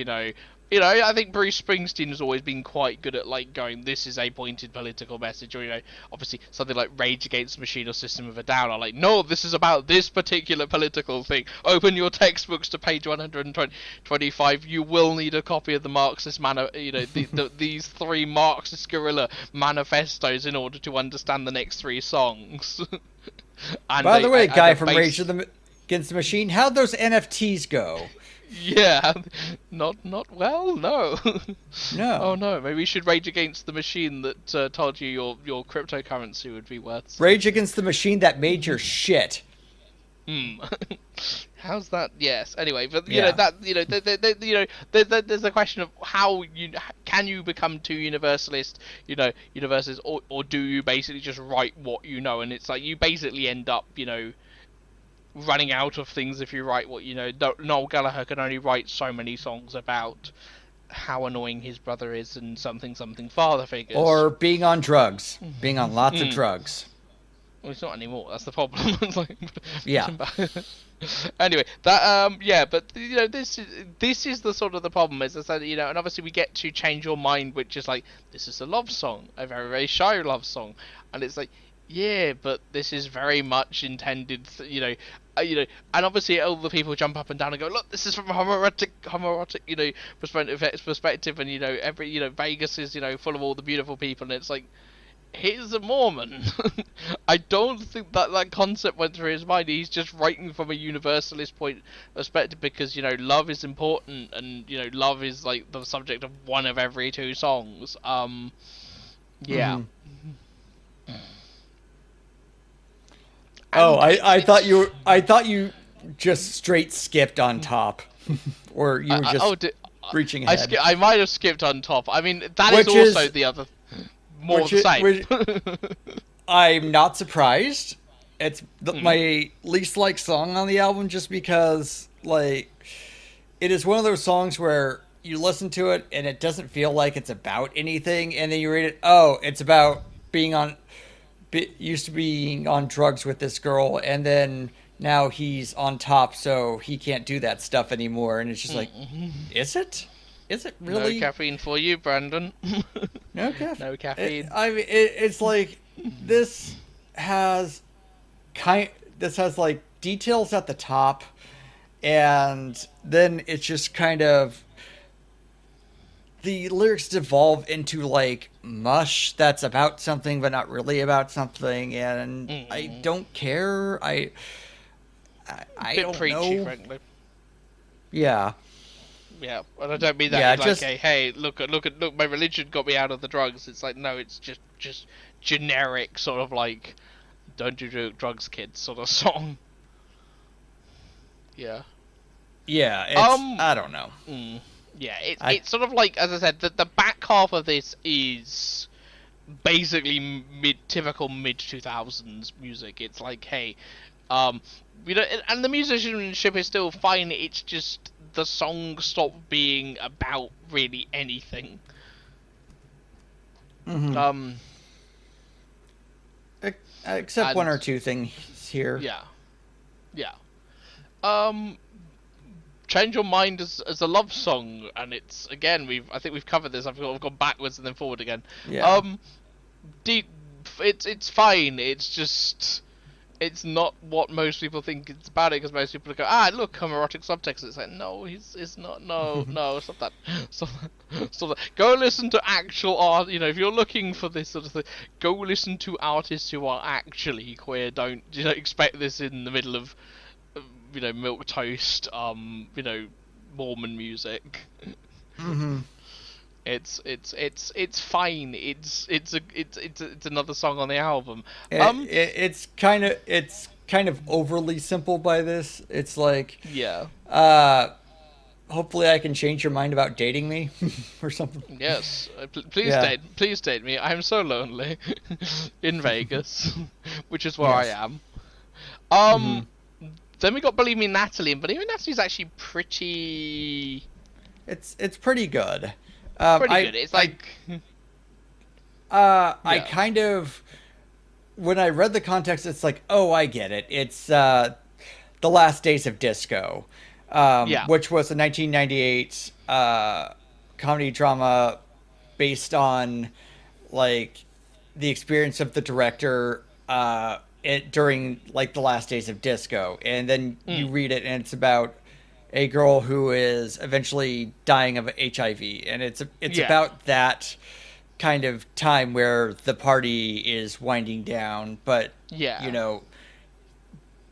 I think Bruce Springsteen has always been quite good at like going, this is a pointed political message, or obviously something like Rage Against the Machine or System of a Down are like, no, this is about this particular political thing. Open your textbooks to page 125. You will need a copy of the Marxist these three Marxist guerrilla manifestos in order to understand the next three songs. and By they the way, and guy the from Rage base. Against the Machine, how'd those NFTs go? Yeah, not well. No. Oh No. no, maybe you should rage against the machine that told you your cryptocurrency would be worth something. Rage Against the Machine that made your shit. Hmm. How's that? Yes. Anyway, but Yeah. that there's a question of how can you become too universalist, universalist, or do you basically just write what you know, and it's like you basically end up, running out of things if you write what you know. Noel Gallagher can only write so many songs about how annoying his brother is and something father figures. Or being on drugs. Being on lots of Mm. drugs. Well, it's not anymore. That's the problem. It's like, Yeah. anyway, that yeah, but this is the sort of the problem, is that and obviously we get to Change Your Mind, which is like, this is a love song, a very very shy love song, and it's like, yeah, but this is very much intended, and obviously all the people jump up and down and go, look, this is from a homoerotic, perspective, and every, Vegas is, full of all the beautiful people, and it's like, he's a Mormon. I don't think that concept went through his mind. He's just writing from a universalist point perspective because love is important, and love is like the subject of one of every two songs. Yeah. Hmm. Oh, And I thought you just straight skipped on top, or you were just reaching ahead. I might have skipped on top. I mean, that is Which also is the other, more of the which same. I'm not surprised. It's my least liked song on the album, just because like it is one of those songs where you listen to it and it doesn't feel like it's about anything, and then you read it. Oh, it's about being on used to being on drugs with this girl, and then now he's on top, so he can't do that stuff anymore. And it's just like, is it? Is it No really? caffeine for you, Brandon. No caffeine. No caffeine. It's like this has this has like details at the top, and then it's just kind of the lyrics devolve into like mush that's about something but not really about something, and I Mm. don't care. I Bit don't preachy, know. frankly. Yeah. Yeah, and I don't mean that Yeah, in like, just hey, look, my religion got me out of the drugs. It's like, no, it's just generic sort of like, don't do drugs, kids, sort of song. Yeah. yeah, it's Um. I don't know. Mm, yeah, I it's sort of like, as I said, the back half of this is basically typical mid 2000s music. It's like, hey, um, and the musicianship is still fine. It's just the songs stop being about really anything. mhm. Um, Except one or and two things here. yeah, yeah. Um, Change Your Mind as a love song, and it's again I think we've covered this. I've gone backwards and then forward again. Yeah. Um, deep, it's fine. It's just it's not what most people think it's about it, because most people go, look, homoerotic subtext. It's like, no, it's not. No, stop that. Stop that. Stop that. Go listen to actual art. If you're looking for this sort of thing, go listen to artists who are actually queer. Don't expect this in the middle of milk toast. Mormon music. Mhm. It's fine. It's another song on the album. It's kind of overly simple by this. It's like, Yeah. uh, hopefully I can change your mind about dating me or something. Yes, Yeah. please date me. I'm so lonely in Vegas, which is where I Yes. am. Hmm. Um, then we got Believe Me, Natalie, and Believe Me, Natalie's actually pretty It's pretty good. pretty good. It's like, I yeah, kind of, when I read the context, it's like, oh, I get it. It's the Last Days of Disco, yeah, which was a 1998 comedy drama based on like the experience of the director during like the last days of disco, and then you mm, read it and it's about a girl who is eventually dying of HIV, and it's yeah, about that kind of time where the party is winding down, but you yeah, know,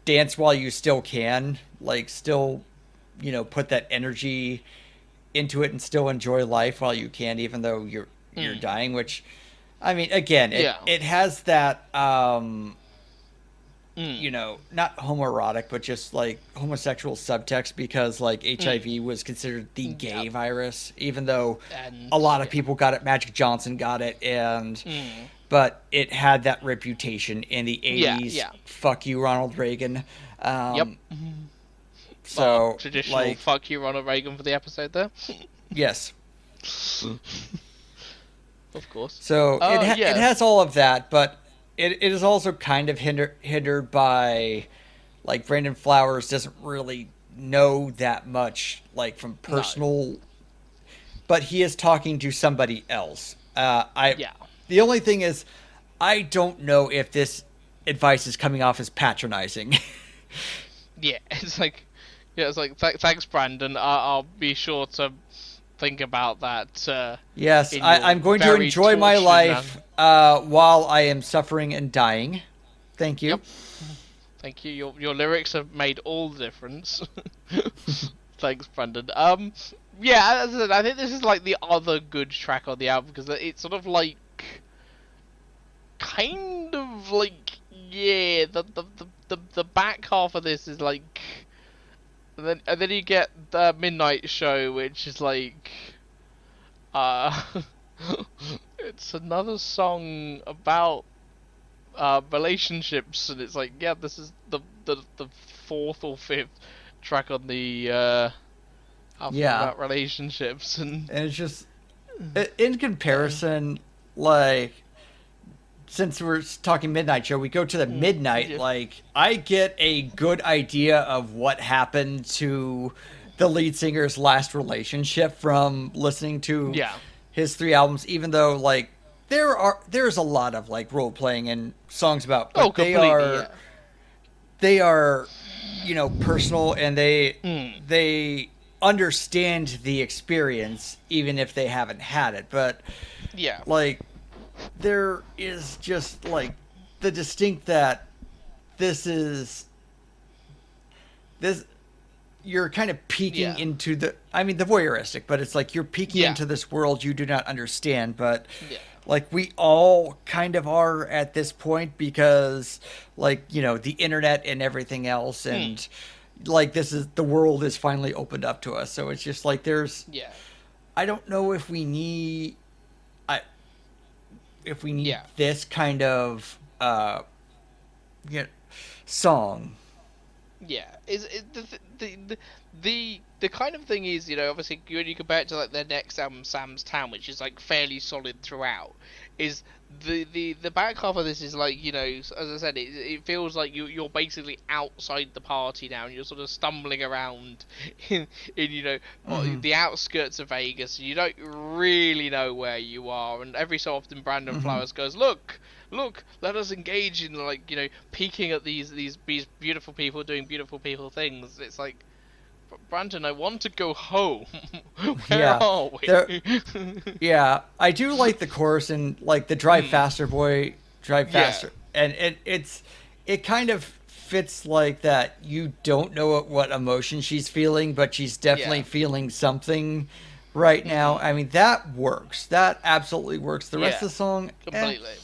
dance while you still can, like still, put that energy into it and still enjoy life while you can, even though you're mm, dying. Which, I mean, again, it yeah, it has that mm, not homoerotic, but just like homosexual subtext, because like mm, HIV was considered the yeah, gay virus, even though and a lot of yeah, people got it. Magic Johnson got it, and mm, but it had that reputation in the yeah, 80s. yeah, Fuck you, Ronald Reagan. yep. Um, so Traditional like, fuck you, Ronald Reagan, for the episode there. yes. Of course. So it Yeah. has all of that, but it is also kind of hindered by like Brandon Flowers doesn't really know that much like from No. personal, but he is talking to somebody else. I Yeah. The only thing is, I don't know if this advice is coming off as patronizing. Yeah. It's like, yeah. It's like, thanks, Brandon. I'll be sure to think about that. Yes, In your I'm going to very enjoy my tortured life while I am suffering and dying. Thank you. Yep. Thank you. Your lyrics have made all the difference. Thanks, Brandon. Yeah. As I said, I think this is like the other good track on the album, because it's sort of like, kind of like, yeah. The back half of this is like. And then you get the Midnight Show, which is like, uh, it's another song about relationships, and it's like, yeah, this is the fourth or fifth track on the album Yeah, about relationships, and and it's just in comparison, like since we're talking Midnight Show, we go to the Midnight. yeah, Like, I get a good idea of what happened to the lead singer's last relationship from listening to yeah, his three albums, even though like there's a lot of like role playing and songs about, oh, but completely, yeah, they are personal, and they mm, they understand the experience even if they haven't had it. But Yeah. like there is just like the distinct that this is this you're kind of peeking Yeah. into the I mean the voyeuristic, but it's like you're peeking Yeah. into this world you do not understand, but Yeah. like we all kind of are at this point because like, you know, the internet and everything else, Mm. and like this is the world is finally opened up to us. So it's just like there's Yeah. I don't know if we need I if we need Yeah. this kind of you know, song. Yeah, is the kind of thing is, you know, obviously when you compare it to like their next album, Sam's Town, which is like fairly solid throughout, is the back half of this is like, you know, as I said, it feels like you're basically outside the party now, and you're sort of stumbling around in you know Mm-hmm. the outskirts of Vegas. And you don't really know where you are, and every so often Brandon Mm-hmm. Flowers goes, look, let us engage in, like, you know, peeking at these beautiful people doing beautiful people things. It's like, Brandon, I want to go home. Where Yeah. are There we? yeah, I do like the chorus and like the drive Hmm. faster boy, drive Yeah. faster. And it kind of fits like that you don't know what emotion she's feeling, but she's definitely Yeah. feeling something right now. Hmm. I mean, that works. That absolutely works. The rest Yeah. of the song, Completely.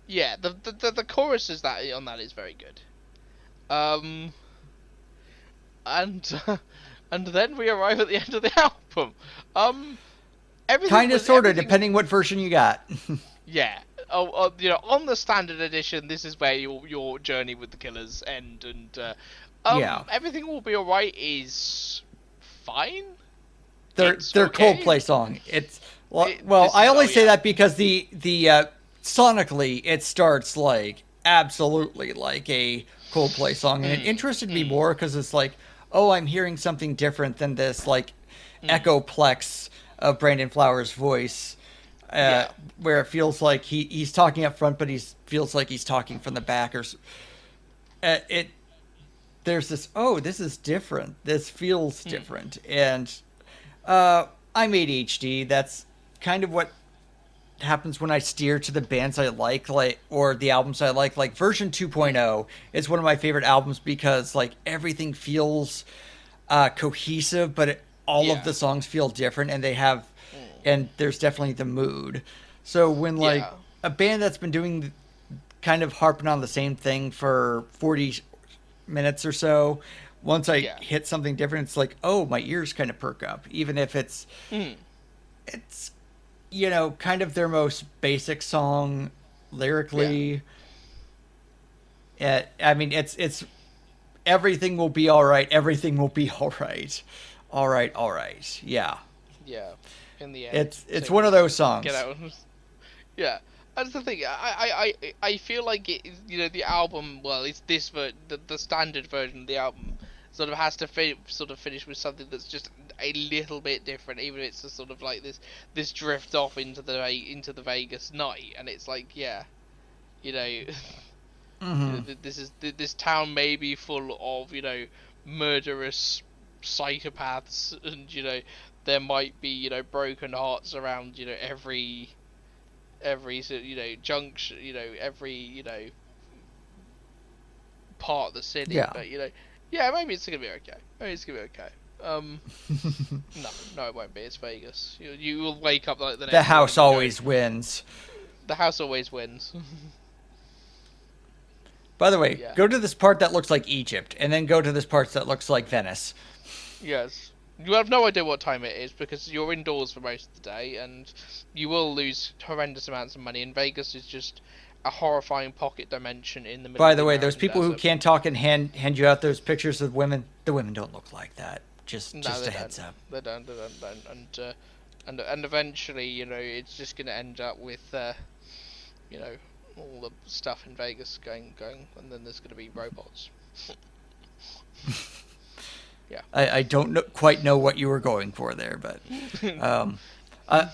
Yeah. The chorus is that on that is very good. Um. And and then we arrive at the end of the album. Um. kind of sort of Everything. depending what version you got. Yeah. You know, on the standard edition, this is where your journey with the killers end, and Yeah. everything will be alright is fine. It's Their okay. Coldplay song. It's well, This I is only say yeah. that because the sonically it starts like absolutely like a Coldplay song, and it Mm, interested me mm, more because it's like, oh, I'm hearing something different than this like mm. echoplex of Brandon Flowers' voice, uh, Yeah. where it feels like he's talking up front, but he feels like he's talking from the back, or it. There's this. Oh, this is different. This feels Mm, different, and I'm ADHD. That's kind of what happens when I steer to the bands I like or the albums I like. Like version mm. 2.0 is one of my favorite albums because like everything feels cohesive, but all of Yeah. the songs feel different, and they have, Mm. and there's definitely the mood. So when like Yeah. a band that's been doing kind of harping on the same thing for 40 minutes or so, once I Yeah. hit something different, it's like, oh, my ears kind of perk up, even if Mm. it's you know kind of their most basic song Yeah. lyrically. I mean, it's everything will be all right. Everything will be all right. All right, all right. Yeah, Yeah. In the end, it's one of things those get songs. out. Yeah. That's the thing. I feel like it. You know, the album. Well, it's the standard version of the album. Sort of has to sort of finish with something that's just a little bit different, even if it's a sort of like this drift off into the Vegas night, and it's like, yeah, you know, you know, Hmm. this town may be full of, you know, murderous psychopaths, and, you know, there might be, you know, broken hearts around, you know, you know, junction, you know, every, you know, part of the city, Yeah. but, you know, yeah, maybe it's gonna be okay. Maybe it's gonna be okay. No, it won't be. It's Vegas. You will wake up like the The next morning house and go, always wins. the house always wins. By the way, Yeah. go to this part that looks like Egypt, and then go to this part that looks like Venice. Yes. You have no idea what time it is because you're indoors for most of the day, and you will lose horrendous amounts of money. And Vegas is just a horrifying pocket dimension in the middle By of the the way, those American people who desert. can't talk and hand you out those pictures of women, the women don't look like that. No, Just they a don't. heads up. They don't. And eventually, you know, it's just going to end up with, you know, all the stuff in Vegas going, and then there's going to be robots. Yeah. I don't quite know what you were going for there, but um,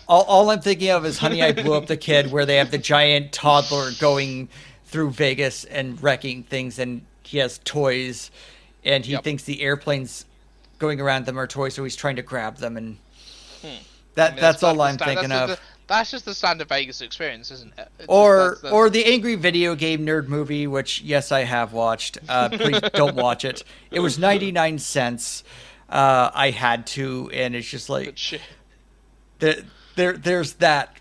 all I'm thinking of is Honey, I Blew Up the Kid, where they have the giant toddler going through Vegas and wrecking things, and he has toys, and he Yep. thinks the airplane's going around them are toys, so he's trying to grab them, and Hmm. I mean, that's all I'm thinking of. that's just the standard Vegas experience, isn't it? It's just Or the angry video game nerd movie, which yes I have watched. Please don't watch it. It was 99 cents. I had to, and it's just like good shit. there's that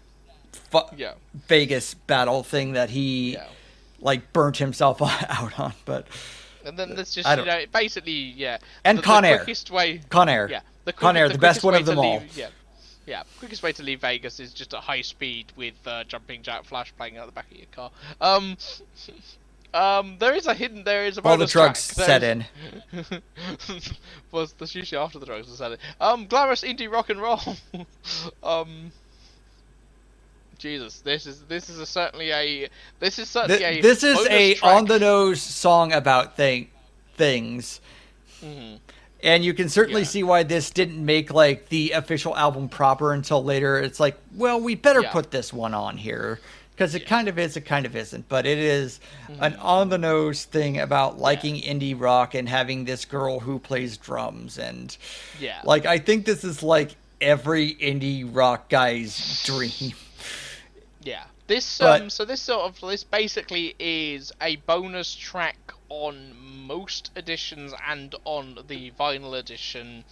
Yeah, Vegas battle thing that he yeah. like burnt himself out on, but And then there's just I don't. basically And the Con Air, quickest way Con Air, yeah Con Air, the best quickest one way of to them all. leave quickest way to leave Vegas is just at high speed with Jumping Jack Flash playing out the back of your car. There is a While the bonus drugs track. set in. Was the usually after the drugs are set in. Glamorous indie rock and roll. Jesus, this is certainly a this is a track. on the nose song about things. Mhm. And you can certainly Yeah. see why this didn't make like the official album proper until later. It's like, well, we better Yeah. put this one on here because it Yeah. kind of is, it kind of isn't. But it is an on the nose thing about liking indie rock and having this girl who plays drums. And Yeah. like, I think this is like every indie rock guy's dream. Yeah. This But- this basically is a bonus track on most editions and on the vinyl edition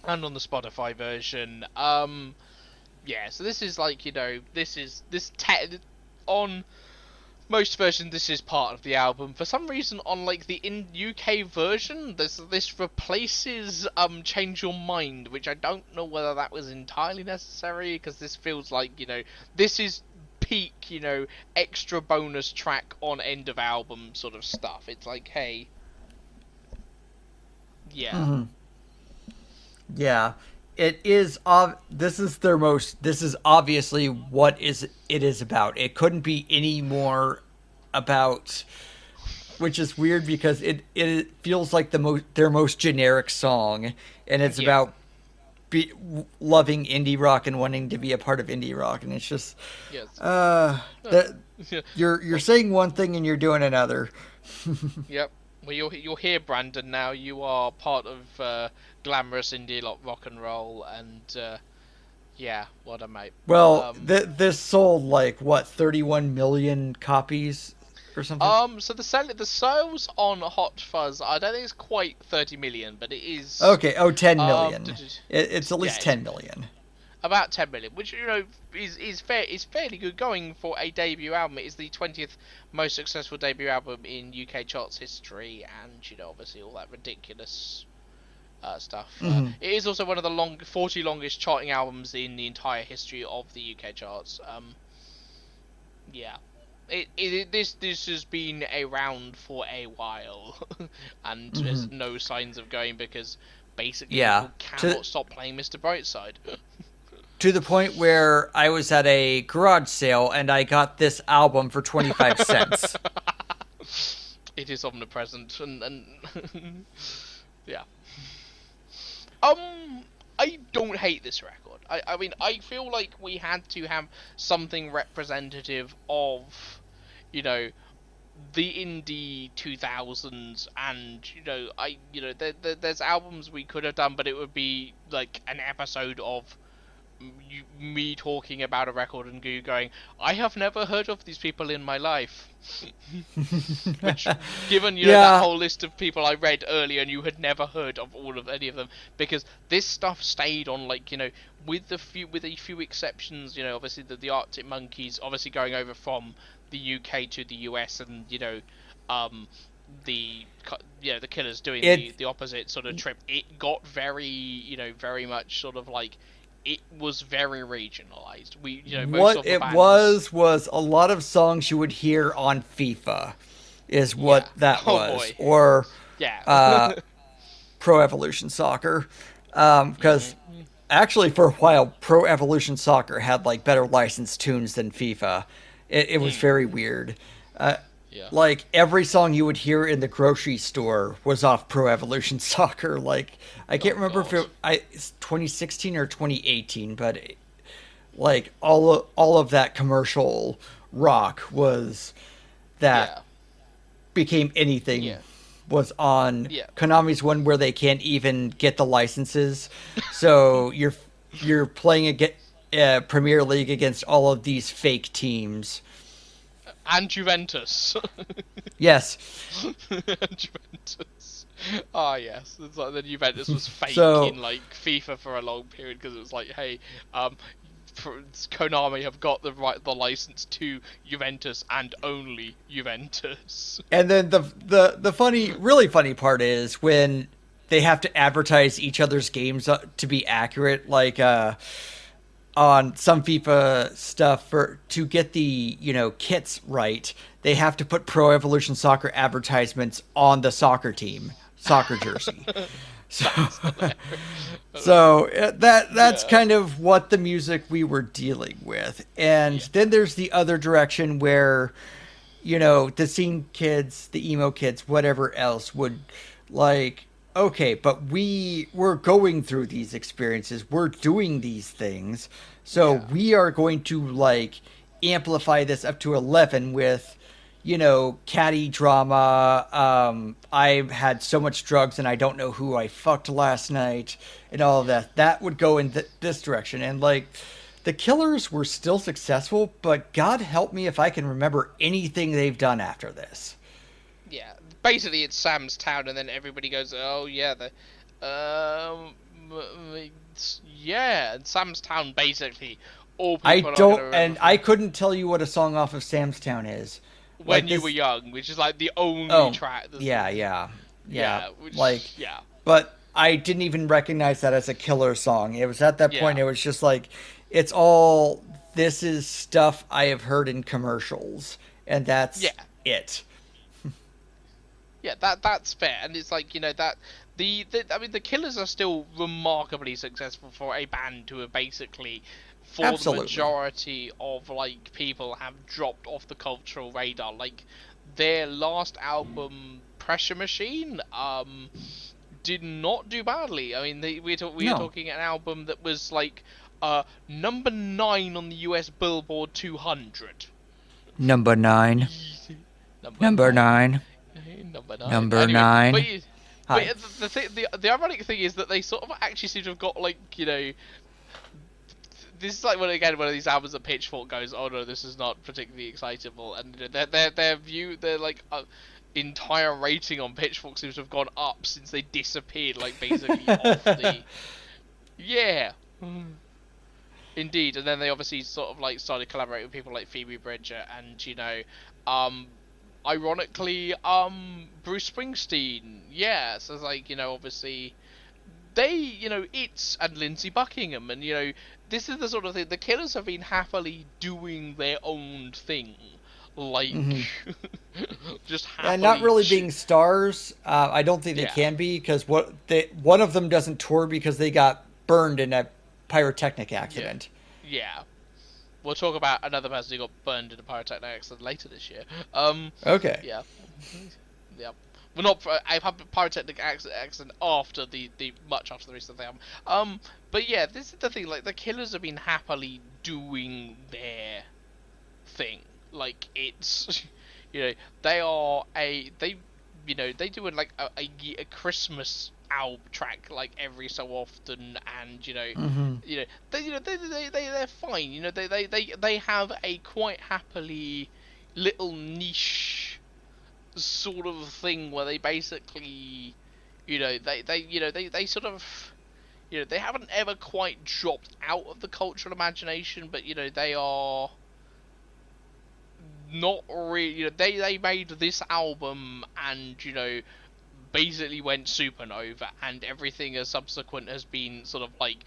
and on the Spotify version. Yeah, so this is like, on most versions this is part of the album. For some reason on like the UK version this replaces Change Your Mind, which I don't know whether that was entirely necessary, because this feels like, this is peak, extra bonus track on end of album sort of stuff. It's like, hey, yeah. Mm-hmm. Yeah, it is. This is obviously what it is about. It couldn't be any more about, which is weird because it feels like their most generic song, and it's about loving indie rock and wanting to be a part of indie rock, and it's just Yes. you're saying one thing and you're doing another. Yep. Well, you're here, Brandon. Now you are part of glamorous indie rock and roll, and yeah, what a mate. Well, this sold like what 31 million copies or something. So the sales on Hot Fuzz, I don't think it's quite 30 million, but it is. Okay. Oh, 10 million. It's at least yeah, 10 million. About 10 million, which is fairly good going for a debut album. It is the 20th most successful debut album in UK charts history, and obviously all that ridiculous stuff. It is also one of the 40 longest charting albums in the entire history of the UK charts. Yeah, this has been around for a while, and there's no signs of going, because basically people cannot stop playing Mr. Brightside. To the point where I was at a garage sale and I got this album for 25 cents. It is omnipresent, and yeah. I don't hate this record. I mean, I feel like we had to have something representative of, the indie 2000s, and there's albums we could have done, but it would be like an episode of me talking about a record and you going, I have never heard of these people in my life. Which, given that whole list of people I read earlier, and you had never heard of any of them, because this stuff stayed on, like, with a few exceptions, obviously the Arctic Monkeys obviously going over from the UK to the US, and the Killers doing the opposite sort of trip. It got very very much sort of like, it was very regionalized. Most What of the it bands... was a lot of songs you would hear on FIFA, is what that was, boy. or Pro Evolution Soccer, because actually for a while Pro Evolution Soccer had like better licensed tunes than FIFA. It was very weird. Like every song you would hear in the grocery store was off Pro Evolution Soccer. Like I can't remember if it's 2016 or 2018, but like all of that commercial rock was that became anything was on Yeah. Konami's one where they can't even get the licenses. So you're playing Premier League against all of these fake teams. And Juventus. Yes. And Juventus. Ah, yes. It's like the Juventus was fake So in like FIFA for a long period because it was like, hey, um, Konami have got the license to Juventus and only Juventus. and then the funny, really funny part is when they have to advertise each other's games to be accurate, like on some FIFA stuff for to get the kits right, they have to put Pro Evolution Soccer advertisements on the soccer jersey. So, that's Yeah. kind of what the music we were dealing with, and Yeah. then there's the other direction where the scene kids, the emo kids, whatever else would like, okay, but we're going through these experiences, we're doing these things, so Yeah. we are going to like amplify this up to 11 with catty drama. I've had so much drugs and I don't know who I fucked last night and all of that. That would go in this direction. And like, the Killers were still successful, but God help me if I can remember anything they've done after this. Yeah. Basically, it's Sam's Town, and then everybody goes, "Oh yeah, yeah." And Sam's Town, basically, all I people are gonna don't, remember and I from couldn't tell you what a song off of Sam's Town is. When Like You Were this. Young, which is like the only Oh, track. yeah, yeah, yeah. Yeah. Which, Like, yeah. but I didn't even recognize that as a Killer song. It was at that point, Yeah. it was just like, it's all, this is stuff I have heard in commercials, and Yeah. that's it. Yeah, that's fair, and it's like that I mean the Killers are still remarkably successful for a band who have basically, for the Absolutely. majority of like people, have dropped off the cultural radar. Like their last album, Pressure Machine, did not do badly. I mean, we are No. talking an album that was like number 9 on the US Billboard 200. Number 9. Number Number 9. 9. Number 9. Number Anyway, 9. but Hi. the ironic thing is that they sort of actually seem to have got like this is like one of these albums that Pitchfork goes, oh no, this is not particularly excitable, and their like entire rating on Pitchfork seems to have gone up since they disappeared, like basically off the yeah. Indeed, and then they obviously sort of like started collaborating with people like Phoebe Bridger and um, ironically, Bruce Springsteen. Yeah, so it's like obviously they, it's and Lindsey Buckingham, and this is the sort of thing. The Killers have been happily doing their own thing, like Hmm. just And not really happily. being stars. I don't think they Yeah, can be because one of them doesn't tour because they got burned in a pyrotechnic yeah, accident. yeah. We'll talk about another person who got burned in a pyrotechnic accident later this year. Okay. Yeah. Yeah. Well, not. I've had a pyrotechnic accident after the much after the rest of the album. But yeah, this is the thing. Like the Killers have been happily doing their thing. Like it's, they are they, they do like a Christmas album track like every so often, and Hmm. they're fine. They have a quite happily little niche sort of thing where they basically, they sort of, they haven't ever quite dropped out of the cultural imagination, but they are not really. They made this album and basically went supernova, and everything as subsequent has been sort of like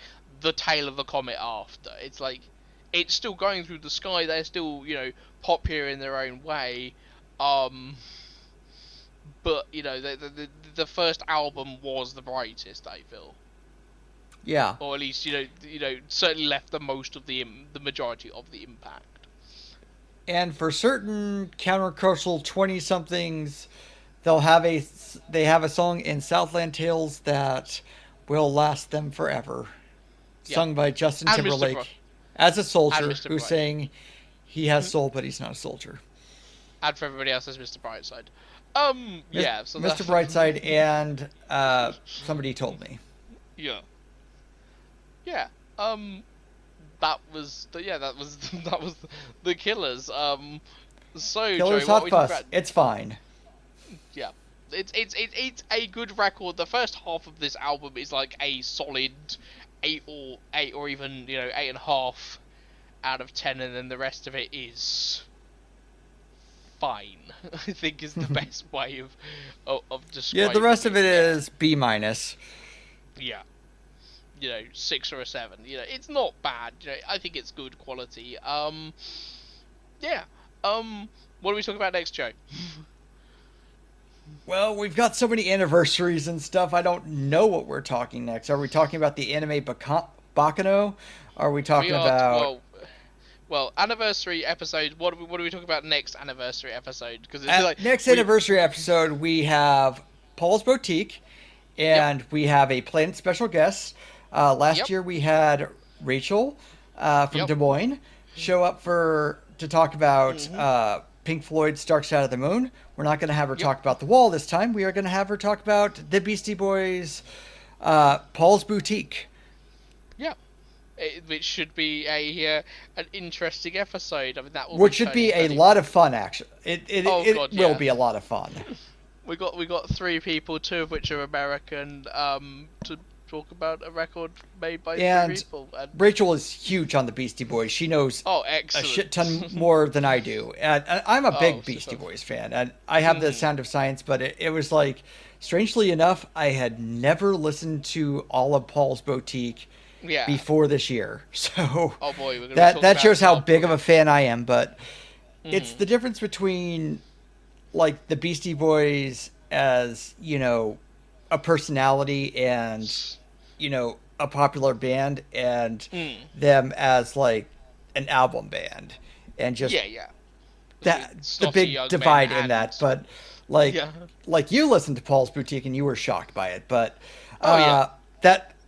the tail of the comet after. It's like it's still going through the sky. They're still popular in their own way. Um, but the first album was the brightest, I feel, Yeah. or at least certainly left the most of the majority of the impact. And for certain countercultural 20 somethings, they have a song in Southland Tales that will last them forever. Yeah, Sung by Justin and Mr. Timberlake as a And soldier Mr. who's Bright. saying he has soul but he's not a soldier. And for everybody else, there's Mr. Brightside. Yeah. So Mr. that's Brightside and somebody told me. yeah, yeah. Um, that was that was the Killers. So Joey, Killer's what are Hot we talking Fuss. about? It's fine. Yeah, it's a good record. The first half of this album is like a solid eight or even 8.5 out of 10, and then the rest of it is fine. I think is the best way of Yeah, the describing rest of it. it Yeah, is B minus. yeah. 6 or a 7. It's not bad. I think it's good quality. Yeah. What are we talking about next, Joe? Well, we've got so many anniversaries and stuff. I don't know what we're talking next. Are we talking about the anime Bakano? Are we We talking are about well, anniversary episode. What are we talking about next anniversary episode? Because it's like next we. anniversary episode? We have Paul's Boutique, Yep. and we have a planned special guest. Last Yep. year we had Rachel from Yep. Des Moines show up to talk about Mhm. Pink Floyd's Dark Side of the Moon. We're not going to have her Yep. talk about The Wall this time. We are going to have her talk about the Beastie Boys' Paul's Boutique. Yep. Which should be a an interesting episode. I mean, that will be Which should Tony be a 30. lot of fun, actually. Oh It God, will yeah. be a lot of fun. We got 3 people, 2 of which are American. To talk about a record made by three And people. And Rachel is huge on the Beastie Boys. She knows oh, a shit excellent. ton more than I do. And I'm a Oh, big Beastie super. Boys fan. And I have the Mhm. Sound of Science, but it was like, strangely enough, I had never listened to all of Paul's Boutique Yeah. before this year. So Oh boy, we're gonna be talking that about shows how big of sampling. a fan I am. But it's Mhm. the difference between like the Beastie Boys as, a personality and, a popular band, and Mm. them as like an album band, and just Yeah, yeah. that the Snotty big young men divide in and that. But like yeah. like you listened to Paul's Boutique and you were shocked by it. But Oh yeah.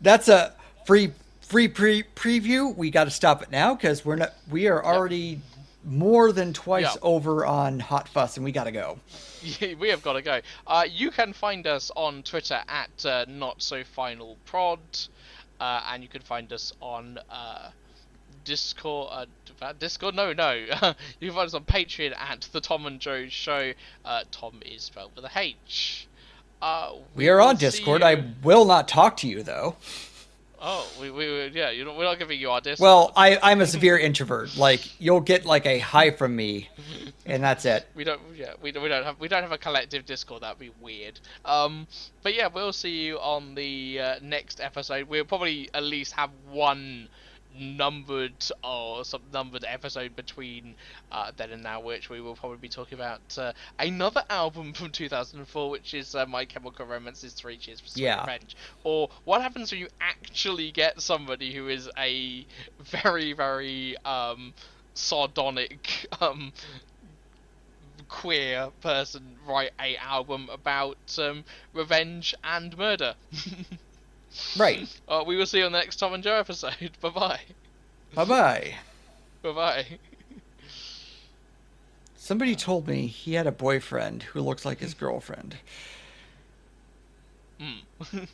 that's a free preview. We got to stop it now because we are Yep. already more than twice Yep. over on Hot Fuss, and we got to go. Yeah, we have got to go. You can find us on Twitter at not so final prod, and you can find us on Discord. Discord? No, no. You can find us on Patreon at the Thom and Joe Show. Tom is spelled with a H. We We are will on see Discord. you. I will not talk to you though. Oh, yeah. We're not giving you our Discord. Well, I'm a severe introvert. Like you'll get like a hi from me, and that's it. We don't. Yeah, we don't have a collective Discord. That'd be weird. But yeah, we'll see you on the next episode. We'll probably at least have one numbered or some numbered episode between then and now, which we will probably be talking about another album from 2004, which is My Chemical Romance's 3 Cheers for Sweet Yeah. Revenge, or what happens when you actually get somebody who is a very very sardonic queer person write a album about revenge and murder. Right. We will see you on the next Tom and Joe episode. Bye bye. Bye bye. Bye bye. Somebody told me he had a boyfriend who looks like his girlfriend. Mm.